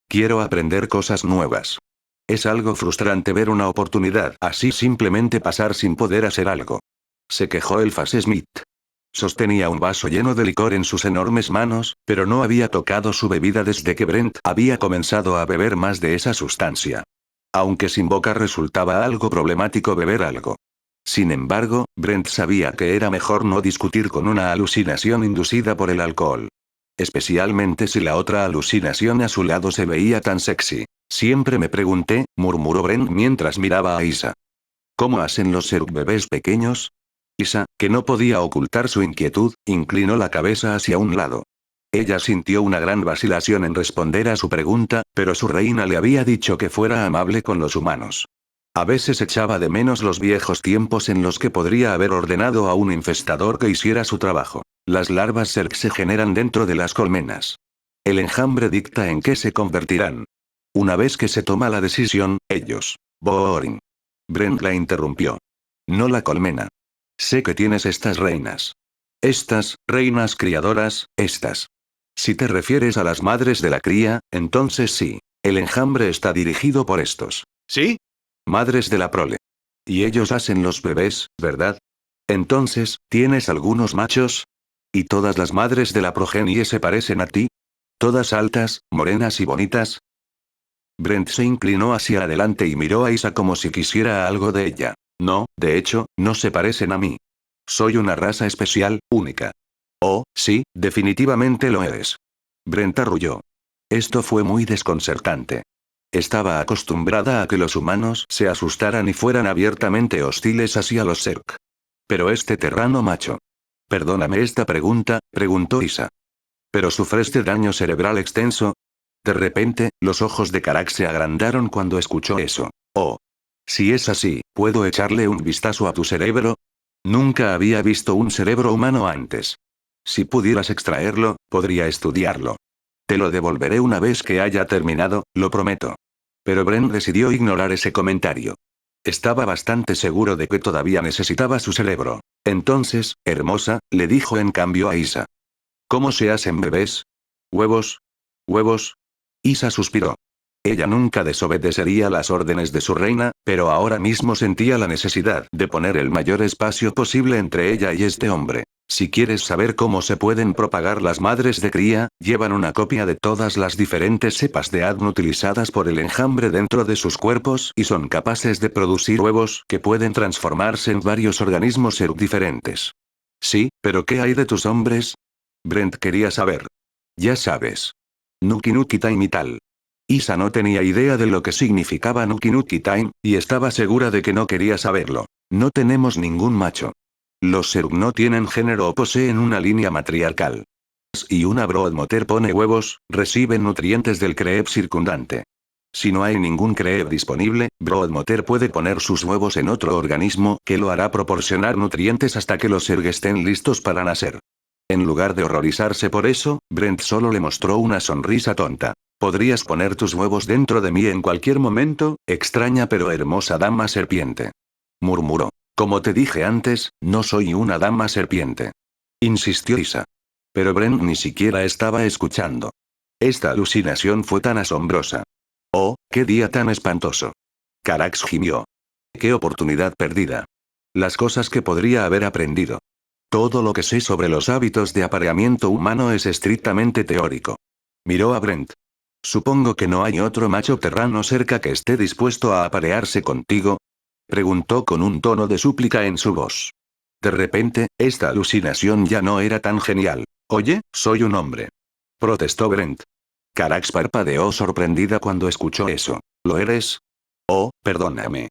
Quiero aprender cosas nuevas. Es algo frustrante ver una oportunidad así simplemente pasar sin poder hacer algo. Se quejó el Smith. Sostenía un vaso lleno de licor en sus enormes manos, pero no había tocado su bebida desde que Brent había comenzado a beber más de esa sustancia. Aunque sin boca resultaba algo problemático beber algo. Sin embargo, Brent sabía que era mejor no discutir con una alucinación inducida por el alcohol. Especialmente si la otra alucinación a su lado se veía tan sexy. Siempre me pregunté, murmuró Brent mientras miraba a Isa. ¿Cómo hacen los Zerg bebés pequeños? Isa, que no podía ocultar su inquietud, inclinó la cabeza hacia un lado. Ella sintió una gran vacilación en responder a su pregunta, pero su reina le había dicho que fuera amable con los humanos. A veces echaba de menos los viejos tiempos en los que podría haber ordenado a un infestador que hiciera su trabajo. Las larvas Zerg se generan dentro de las colmenas. El enjambre dicta en qué se convertirán. Una vez que se toma la decisión, ellos. Boring. Brent la interrumpió. No la colmena. Sé que tienes estas reinas. Estas, reinas criadoras, estas. Si te refieres a las madres de la cría, entonces sí. El enjambre está dirigido por estos. ¿Sí? Madres de la prole. Y ellos hacen los bebés, ¿verdad? Entonces, ¿tienes algunos machos? ¿Y todas las madres de la progenie se parecen a ti? ¿Todas altas, morenas y bonitas? Brent se inclinó hacia adelante y miró a Isa como si quisiera algo de ella. No, de hecho, no se parecen a mí. Soy una raza especial, única. Oh, sí, definitivamente lo eres. Brent arrulló. Esto fue muy desconcertante. Estaba acostumbrada a que los humanos se asustaran y fueran abiertamente hostiles hacia los Zerg. Pero este terrano macho. Perdóname esta pregunta, preguntó Isa. ¿Pero sufres de daño cerebral extenso? De repente, los ojos de Karak se agrandaron cuando escuchó eso. Oh. Si es así, ¿puedo echarle un vistazo a tu cerebro? Nunca había visto un cerebro humano antes. Si pudieras extraerlo, podría estudiarlo. Te lo devolveré una vez que haya terminado, lo prometo. Pero Brent decidió ignorar ese comentario. Estaba bastante seguro de que todavía necesitaba su cerebro. Entonces, hermosa, le dijo en cambio a Isa. ¿Cómo se hacen bebés? ¿Huevos? ¿Huevos? Isa suspiró. Ella nunca desobedecería las órdenes de su reina, pero ahora mismo sentía la necesidad de poner el mayor espacio posible entre ella y este hombre. Si quieres saber cómo se pueden propagar las madres de cría, llevan una copia de todas las diferentes cepas de ADN utilizadas por el enjambre dentro de sus cuerpos y son capaces de producir huevos que pueden transformarse en varios organismos diferentes. Sí, pero ¿qué hay de tus hombres? Brent quería saber. Ya sabes. Nuki Nuki Time y tal. Isa no tenía idea de lo que significaba Nuki Nuki Time, y estaba segura de que no quería saberlo. No tenemos ningún macho. Los Zerg no tienen género o poseen una línea matriarcal. Y una Broodmother pone huevos, reciben nutrientes del Creep circundante. Si no hay ningún Creep disponible, Broodmother puede poner sus huevos en otro organismo que lo hará proporcionar nutrientes hasta que los Zerg estén listos para nacer. En lugar de horrorizarse por eso, Brent solo le mostró una sonrisa tonta. Podrías poner tus huevos dentro de mí en cualquier momento, extraña pero hermosa dama serpiente. Murmuró. Como te dije antes, no soy una dama serpiente. Insistió Isa. Pero Brent ni siquiera estaba escuchando. Esta alucinación fue tan asombrosa. Oh, qué día tan espantoso. Carax gimió. Qué oportunidad perdida. Las cosas que podría haber aprendido. Todo lo que sé sobre los hábitos de apareamiento humano es estrictamente teórico. Miró a Brent. Supongo que no hay otro macho terrano cerca que esté dispuesto a aparearse contigo. Preguntó con un tono de súplica en su voz. De repente, esta alucinación ya no era tan genial. Oye, soy un hombre. Protestó Brent. Carax parpadeó sorprendida cuando escuchó eso. ¿Lo eres? Oh, perdóname.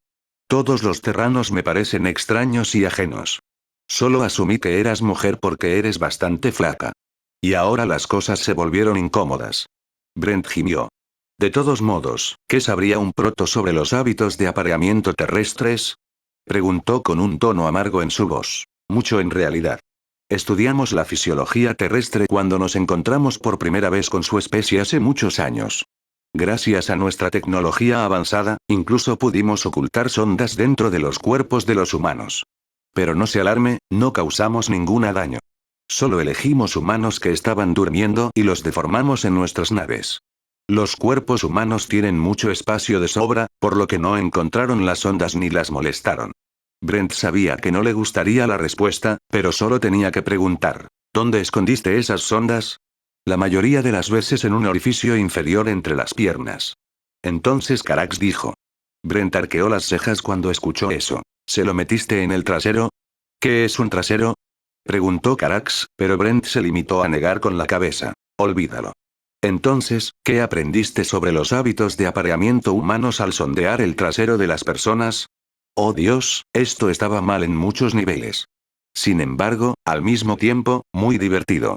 Todos los terranos me parecen extraños y ajenos. Solo asumí que eras mujer porque eres bastante flaca. Y ahora las cosas se volvieron incómodas. Brent gimió. De todos modos, ¿qué sabría un proto sobre los hábitos de apareamiento terrestres? Preguntó con un tono amargo en su voz. Mucho en realidad. Estudiamos la fisiología terrestre cuando nos encontramos por primera vez con su especie hace muchos años. Gracias a nuestra tecnología avanzada, incluso pudimos ocultar sondas dentro de los cuerpos de los humanos. Pero no se alarme, no causamos ningún daño. Solo elegimos humanos que estaban durmiendo y los deformamos en nuestras naves. Los cuerpos humanos tienen mucho espacio de sobra, por lo que no encontraron las ondas ni las molestaron. Brent sabía que no le gustaría la respuesta, pero solo tenía que preguntar. ¿Dónde escondiste esas sondas? La mayoría de las veces en un orificio inferior entre las piernas. Entonces Carax dijo. Brent arqueó las cejas cuando escuchó eso. ¿Se lo metiste en el trasero? ¿Qué es un trasero? Preguntó Carax, pero Brent se limitó a negar con la cabeza. Olvídalo. Entonces, ¿qué aprendiste sobre los hábitos de apareamiento humanos al sondear el trasero de las personas? Oh Dios, esto estaba mal en muchos niveles. Sin embargo, al mismo tiempo, muy divertido.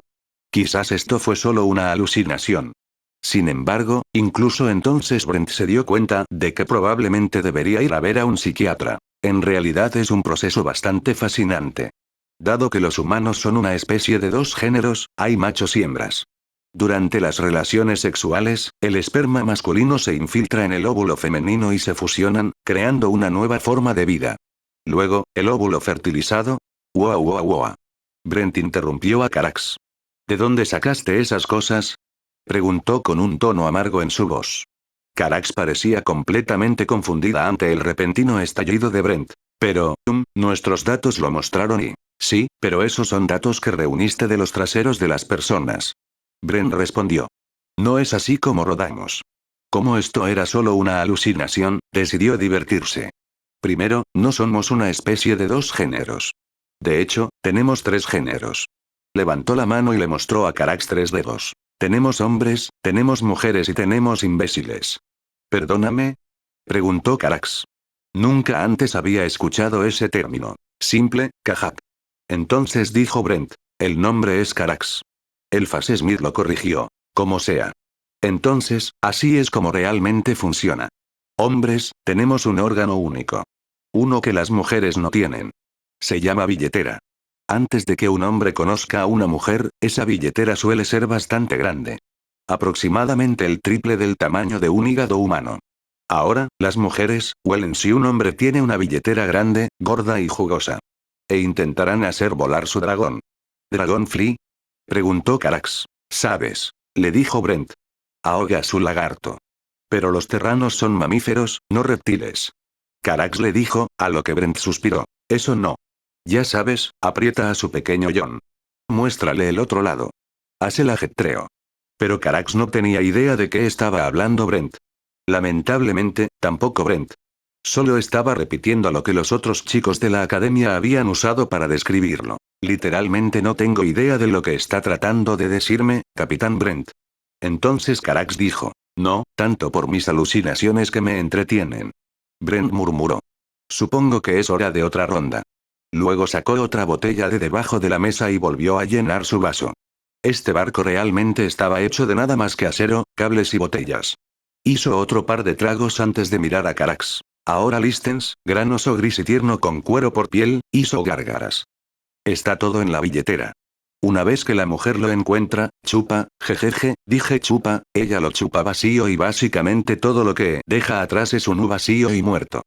Quizás esto fue solo una alucinación. Sin embargo, incluso entonces Brent se dio cuenta de que probablemente debería ir a ver a un psiquiatra. En realidad es un proceso bastante fascinante. Dado que los humanos son una especie de dos géneros, hay machos y hembras. Durante las relaciones sexuales, el esperma masculino se infiltra en el óvulo femenino y se fusionan, creando una nueva forma de vida. Luego, el óvulo fertilizado. ¡Wow, wow, wow! Brent interrumpió a Carax. ¿De dónde sacaste esas cosas? Preguntó con un tono amargo en su voz. Carax parecía completamente confundida ante el repentino estallido de Brent. Pero, nuestros datos lo mostraron y... Sí, pero esos son datos que reuniste de los traseros de las personas. Brent respondió. No es así como rodamos. Como esto era solo una alucinación, decidió divertirse. Primero, no somos una especie de dos géneros. De hecho, tenemos tres géneros. Levantó la mano y le mostró a Carax tres dedos. Tenemos hombres, tenemos mujeres y tenemos imbéciles. ¿Perdóname? Preguntó Carax. Nunca antes había escuchado ese término. Simple, cajap. Entonces dijo Brent. El nombre es Carax. Elphas Smith lo corrigió. Como sea. Entonces, así es como realmente funciona. Hombres, tenemos un órgano único. Uno que las mujeres no tienen. Se llama billetera. Antes de que un hombre conozca a una mujer, esa billetera suele ser bastante grande. Aproximadamente el triple del tamaño de un hígado humano. Ahora, las mujeres, huelen si un hombre tiene una billetera grande, gorda y jugosa. E intentarán hacer volar su dragón. ¿Dragón Flea? Preguntó Carax. ¿Sabes? Le dijo Brent. Ahoga a su lagarto. Pero los terranos son mamíferos, no reptiles. Carax le dijo, a lo que Brent suspiró. Eso no. Ya sabes, aprieta a su pequeño John. Muéstrale el otro lado. Haz el ajetreo. Pero Carax no tenía idea de qué estaba hablando Brent. Lamentablemente, tampoco Brent. Solo estaba repitiendo lo que los otros chicos de la academia habían usado para describirlo. Literalmente no tengo idea de lo que está tratando de decirme, Capitán Brent. Entonces Carax dijo. No, tanto por mis alucinaciones que me entretienen. Brent murmuró. Supongo que es hora de otra ronda. Luego sacó otra botella de debajo de la mesa y volvió a llenar su vaso. Este barco realmente estaba hecho de nada más que acero, cables y botellas. Hizo otro par de tragos antes de mirar a Carax. Ahora Listens, granoso gris y tierno con cuero por piel, hizo gárgaras. Está todo en la billetera. Una vez que la mujer lo encuentra, chupa, jejeje, dije chupa, ella lo chupa vacío y básicamente todo lo que deja atrás es un vacío y muerto.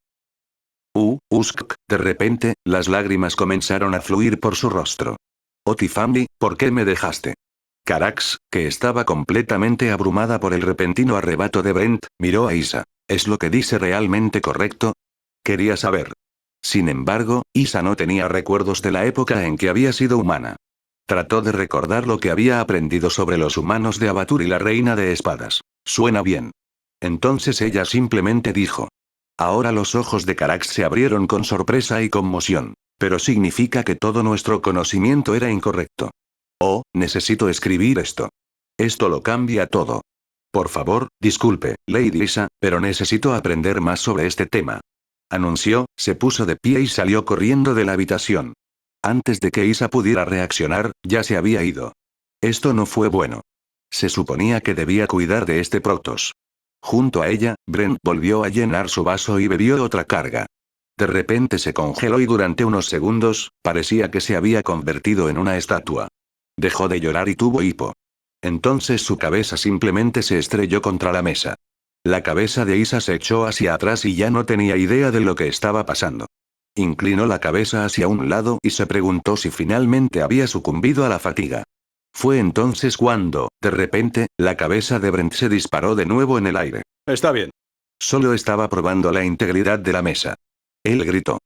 De repente, las lágrimas comenzaron a fluir por su rostro. Otifambi, ¿por qué me dejaste? Carax, que estaba completamente abrumada por el repentino arrebato de Brent, miró a Isa. ¿Es lo que dice realmente correcto? Quería saber. Sin embargo, Isa no tenía recuerdos de la época en que había sido humana. Trató de recordar lo que había aprendido sobre los humanos de Abatur y la reina de espadas. Suena bien. Entonces ella simplemente dijo. Ahora los ojos de Carax se abrieron con sorpresa y conmoción. Pero significa que todo nuestro conocimiento era incorrecto. Oh, necesito escribir esto. Esto lo cambia todo. Por favor, disculpe, Lady Isa, pero necesito aprender más sobre este tema. Anunció, se puso de pie y salió corriendo de la habitación. Antes de que Isa pudiera reaccionar, ya se había ido. Esto no fue bueno. Se suponía que debía cuidar de este Protoss. Junto a ella, Brent volvió a llenar su vaso y bebió otra carga. De repente se congeló y durante unos segundos, parecía que se había convertido en una estatua. Dejó de llorar y tuvo hipo. Entonces su cabeza simplemente se estrelló contra la mesa. La cabeza de Isa se echó hacia atrás y ya no tenía idea de lo que estaba pasando. Inclinó la cabeza hacia un lado y se preguntó si finalmente había sucumbido a la fatiga. Fue entonces cuando, de repente, la cabeza de Brent se disparó de nuevo en el aire. Está bien. Solo estaba probando la integridad de la mesa. Él gritó.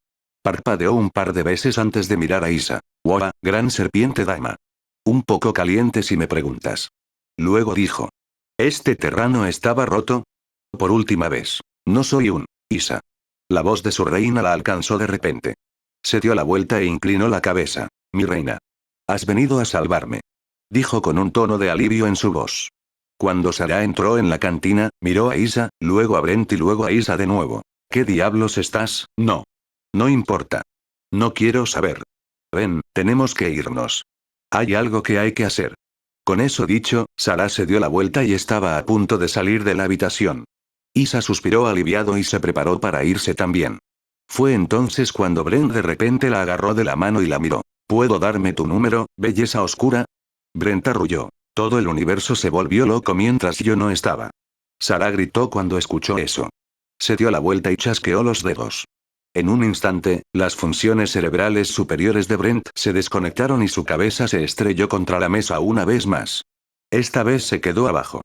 Parpadeó un par de veces antes de mirar a Isa. «Wow, gran serpiente dama. Un poco caliente si me preguntas». Luego dijo. «¿Este terrano estaba roto?» «Por última vez. No soy un Isa». La voz de su reina la alcanzó de repente. Se dio la vuelta e inclinó la cabeza. «Mi reina. Has venido a salvarme», dijo con un tono de alivio en su voz. Cuando Sarah entró en la cantina, miró a Isa, luego a Brent y luego a Isa de nuevo. «¿Qué diablos estás?» «No. No importa. No quiero saber. Ven, tenemos que irnos. Hay algo que hay que hacer». Con eso dicho, Sarah se dio la vuelta y estaba a punto de salir de la habitación. Isa suspiró aliviado y se preparó para irse también. Fue entonces cuando Brent de repente la agarró de la mano y la miró. «¿Puedo darme tu número, belleza oscura?» Brent arrulló. Todo el universo se volvió loco mientras yo no estaba. Sarah gritó cuando escuchó eso. Se dio la vuelta y chasqueó los dedos. En un instante, las funciones cerebrales superiores de Brent se desconectaron y su cabeza se estrelló contra la mesa una vez más. Esta vez se quedó abajo.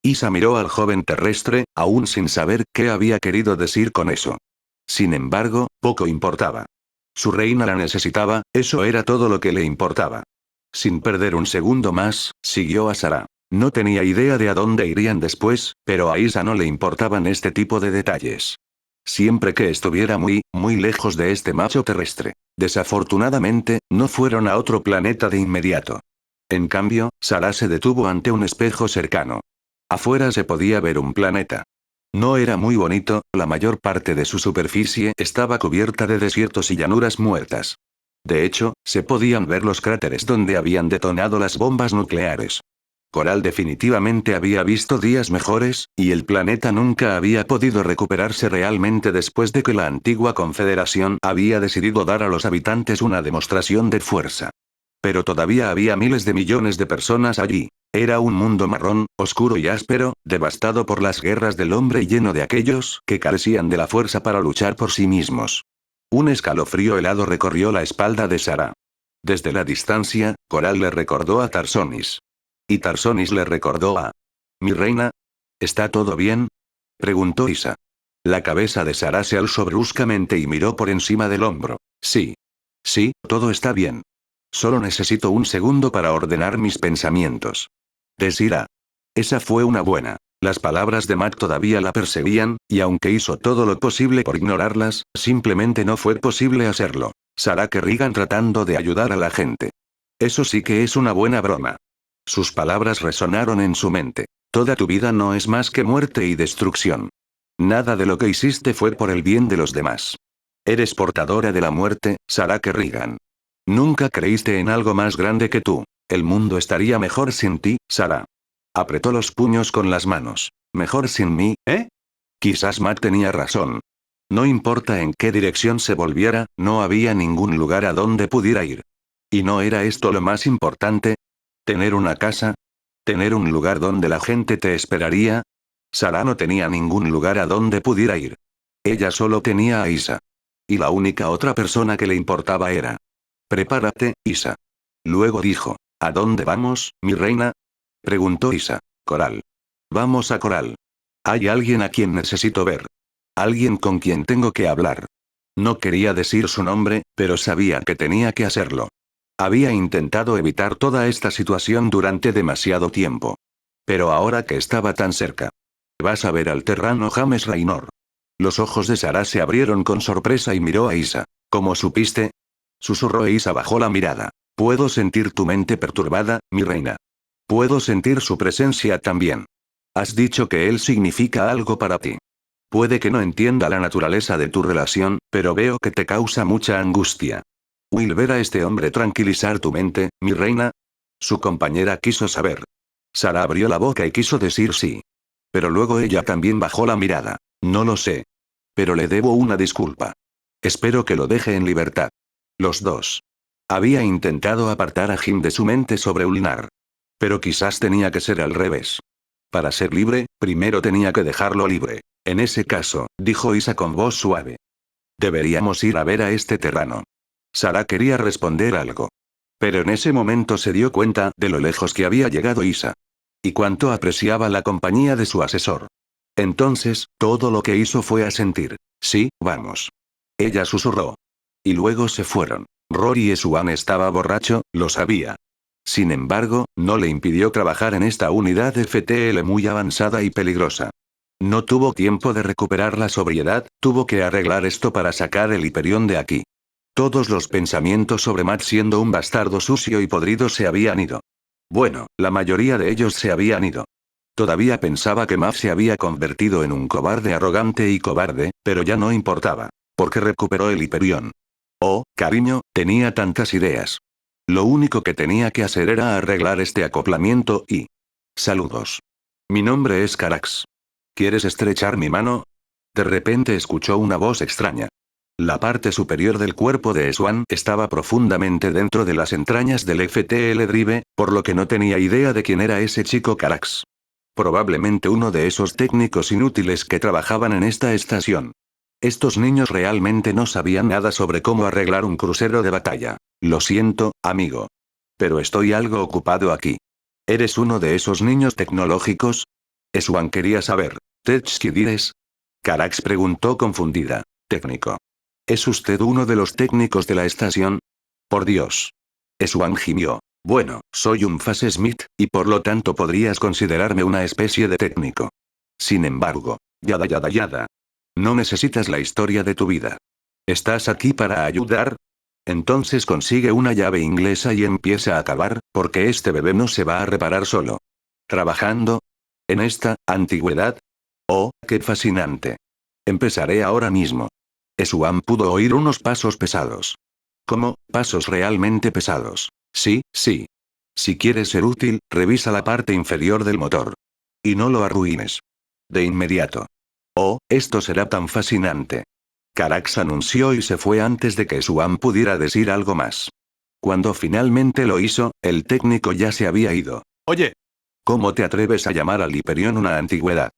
Isa miró al joven terrestre, aún sin saber qué había querido decir con eso. Sin embargo, poco importaba. Su reina la necesitaba, eso era todo lo que le importaba. Sin perder un segundo más, siguió a Sarah. No tenía idea de a dónde irían después, pero a Isa no le importaban este tipo de detalles. Siempre que estuviera muy, muy lejos de este macho terrestre. Desafortunadamente, no fueron a otro planeta de inmediato. En cambio, Sarah se detuvo ante un espejo cercano. Afuera se podía ver un planeta. No era muy bonito, la mayor parte de su superficie estaba cubierta de desiertos y llanuras muertas. De hecho, se podían ver los cráteres donde habían detonado las bombas nucleares. Coral definitivamente había visto días mejores, y el planeta nunca había podido recuperarse realmente después de que la antigua Confederación había decidido dar a los habitantes una demostración de fuerza. Pero todavía había miles de millones de personas allí. Era un mundo marrón, oscuro y áspero, devastado por las guerras del hombre y lleno de aquellos que carecían de la fuerza para luchar por sí mismos. Un escalofrío helado recorrió la espalda de Sarah. Desde la distancia, Coral le recordó a Tarsonis. Y Tarsonis le recordó a... «Mi reina. ¿Está todo bien?», preguntó Isa. La cabeza de Sarah se alzó bruscamente y miró por encima del hombro. «Sí. Sí, todo está bien. Solo necesito un segundo para ordenar mis pensamientos». «Desira». Esa fue una buena. Las palabras de Matt todavía la perseguían, y aunque hizo todo lo posible por ignorarlas, simplemente no fue posible hacerlo. Sarah Kerrigan tratando de ayudar a la gente. Eso sí que es una buena broma. Sus palabras resonaron en su mente. Toda tu vida no es más que muerte y destrucción. Nada de lo que hiciste fue por el bien de los demás. Eres portadora de la muerte, Sarah Kerrigan. Nunca creíste en algo más grande que tú. El mundo estaría mejor sin ti, Sarah. Apretó los puños con las manos. ¿Mejor sin mí, eh? Quizás Matt tenía razón. No importa en qué dirección se volviera, no había ningún lugar a donde pudiera ir. ¿Y no era esto lo más importante? ¿Tener una casa? ¿Tener un lugar donde la gente te esperaría? Sarah no tenía ningún lugar a donde pudiera ir. Ella solo tenía a Isa. Y la única otra persona que le importaba era. «Prepárate, Isa». Luego dijo. «¿A dónde vamos, mi reina?», preguntó Isa. «Coral. Vamos a Coral. Hay alguien a quien necesito ver. Alguien con quien tengo que hablar». No quería decir su nombre, pero sabía que tenía que hacerlo. Había intentado evitar toda esta situación durante demasiado tiempo. Pero ahora que estaba tan cerca. «Vas a ver al Terrano James Raynor». Los ojos de Sarah se abrieron con sorpresa y miró a Isa. «¿Cómo supiste?», susurró e Isa bajó la mirada. «Puedo sentir tu mente perturbada, mi reina. Puedo sentir su presencia también. Has dicho que él significa algo para ti. Puede que no entienda la naturaleza de tu relación, pero veo que te causa mucha angustia. ¿Will ver a este hombre tranquilizar tu mente, mi reina?». Su compañera quiso saber. Sarah abrió la boca y quiso decir sí. Pero luego ella también bajó la mirada. «No lo sé. Pero le debo una disculpa. Espero que lo deje en libertad». Los dos. Había intentado apartar a Jim de su mente sobre Ulnar. Pero quizás tenía que ser al revés. Para ser libre, primero tenía que dejarlo libre. «En ese caso», dijo Isa con voz suave. «Deberíamos ir a ver a este Terrano». Sarah quería responder algo. Pero en ese momento se dio cuenta de lo lejos que había llegado Isa. Y cuánto apreciaba la compañía de su asesor. Entonces, todo lo que hizo fue asentir. «Sí, vamos». Ella susurró. Y luego se fueron. Rory Swan estaba borracho, lo sabía. Sin embargo, no le impidió trabajar en esta unidad FTL muy avanzada y peligrosa. No tuvo tiempo de recuperar la sobriedad, tuvo que arreglar esto para sacar el Hyperion de aquí. Todos los pensamientos sobre Matt siendo un bastardo sucio y podrido se habían ido. Bueno, la mayoría de ellos se habían ido. Todavía pensaba que Matt se había convertido en un cobarde arrogante y cobarde, pero ya no importaba. Porque recuperó el Hyperion. Oh, cariño, tenía tantas ideas. Lo único que tenía que hacer era arreglar este acoplamiento y... Saludos. Mi nombre es Carax. ¿Quieres estrechar mi mano? De repente escuchó una voz extraña. La parte superior del cuerpo de Swan estaba profundamente dentro de las entrañas del FTL Drive, por lo que no tenía idea de quién era ese chico Carax. Probablemente uno de esos técnicos inútiles que trabajaban en esta estación. Estos niños realmente no sabían nada sobre cómo arreglar un crucero de batalla. Lo siento, amigo. Pero estoy algo ocupado aquí. ¿Eres uno de esos niños tecnológicos? Swan quería saber. ¿Techskidides? Carax preguntó confundida. Técnico. ¿Es usted uno de los técnicos de la estación? Por Dios. Swan gimió. Bueno, soy un Phase Smith, y por lo tanto podrías considerarme una especie de técnico. Sin embargo, yada. No necesitas la historia de tu vida. ¿Estás aquí para ayudar? Entonces consigue una llave inglesa y empieza a cavar, porque este bebé no se va a reparar solo. ¿Trabajando? ¿En esta antigüedad? Oh, qué fascinante. Empezaré ahora mismo. Swan pudo oír unos pasos pesados. ¿Cómo, pasos realmente pesados? Sí. Si quieres ser útil, revisa la parte inferior del motor. Y no lo arruines. De inmediato. Oh, esto será tan fascinante. Carax anunció y se fue antes de que Swan pudiera decir algo más. Cuando finalmente lo hizo, el técnico ya se había ido. Oye, ¿Cómo te atreves a llamar al Hyperion una antigüedad?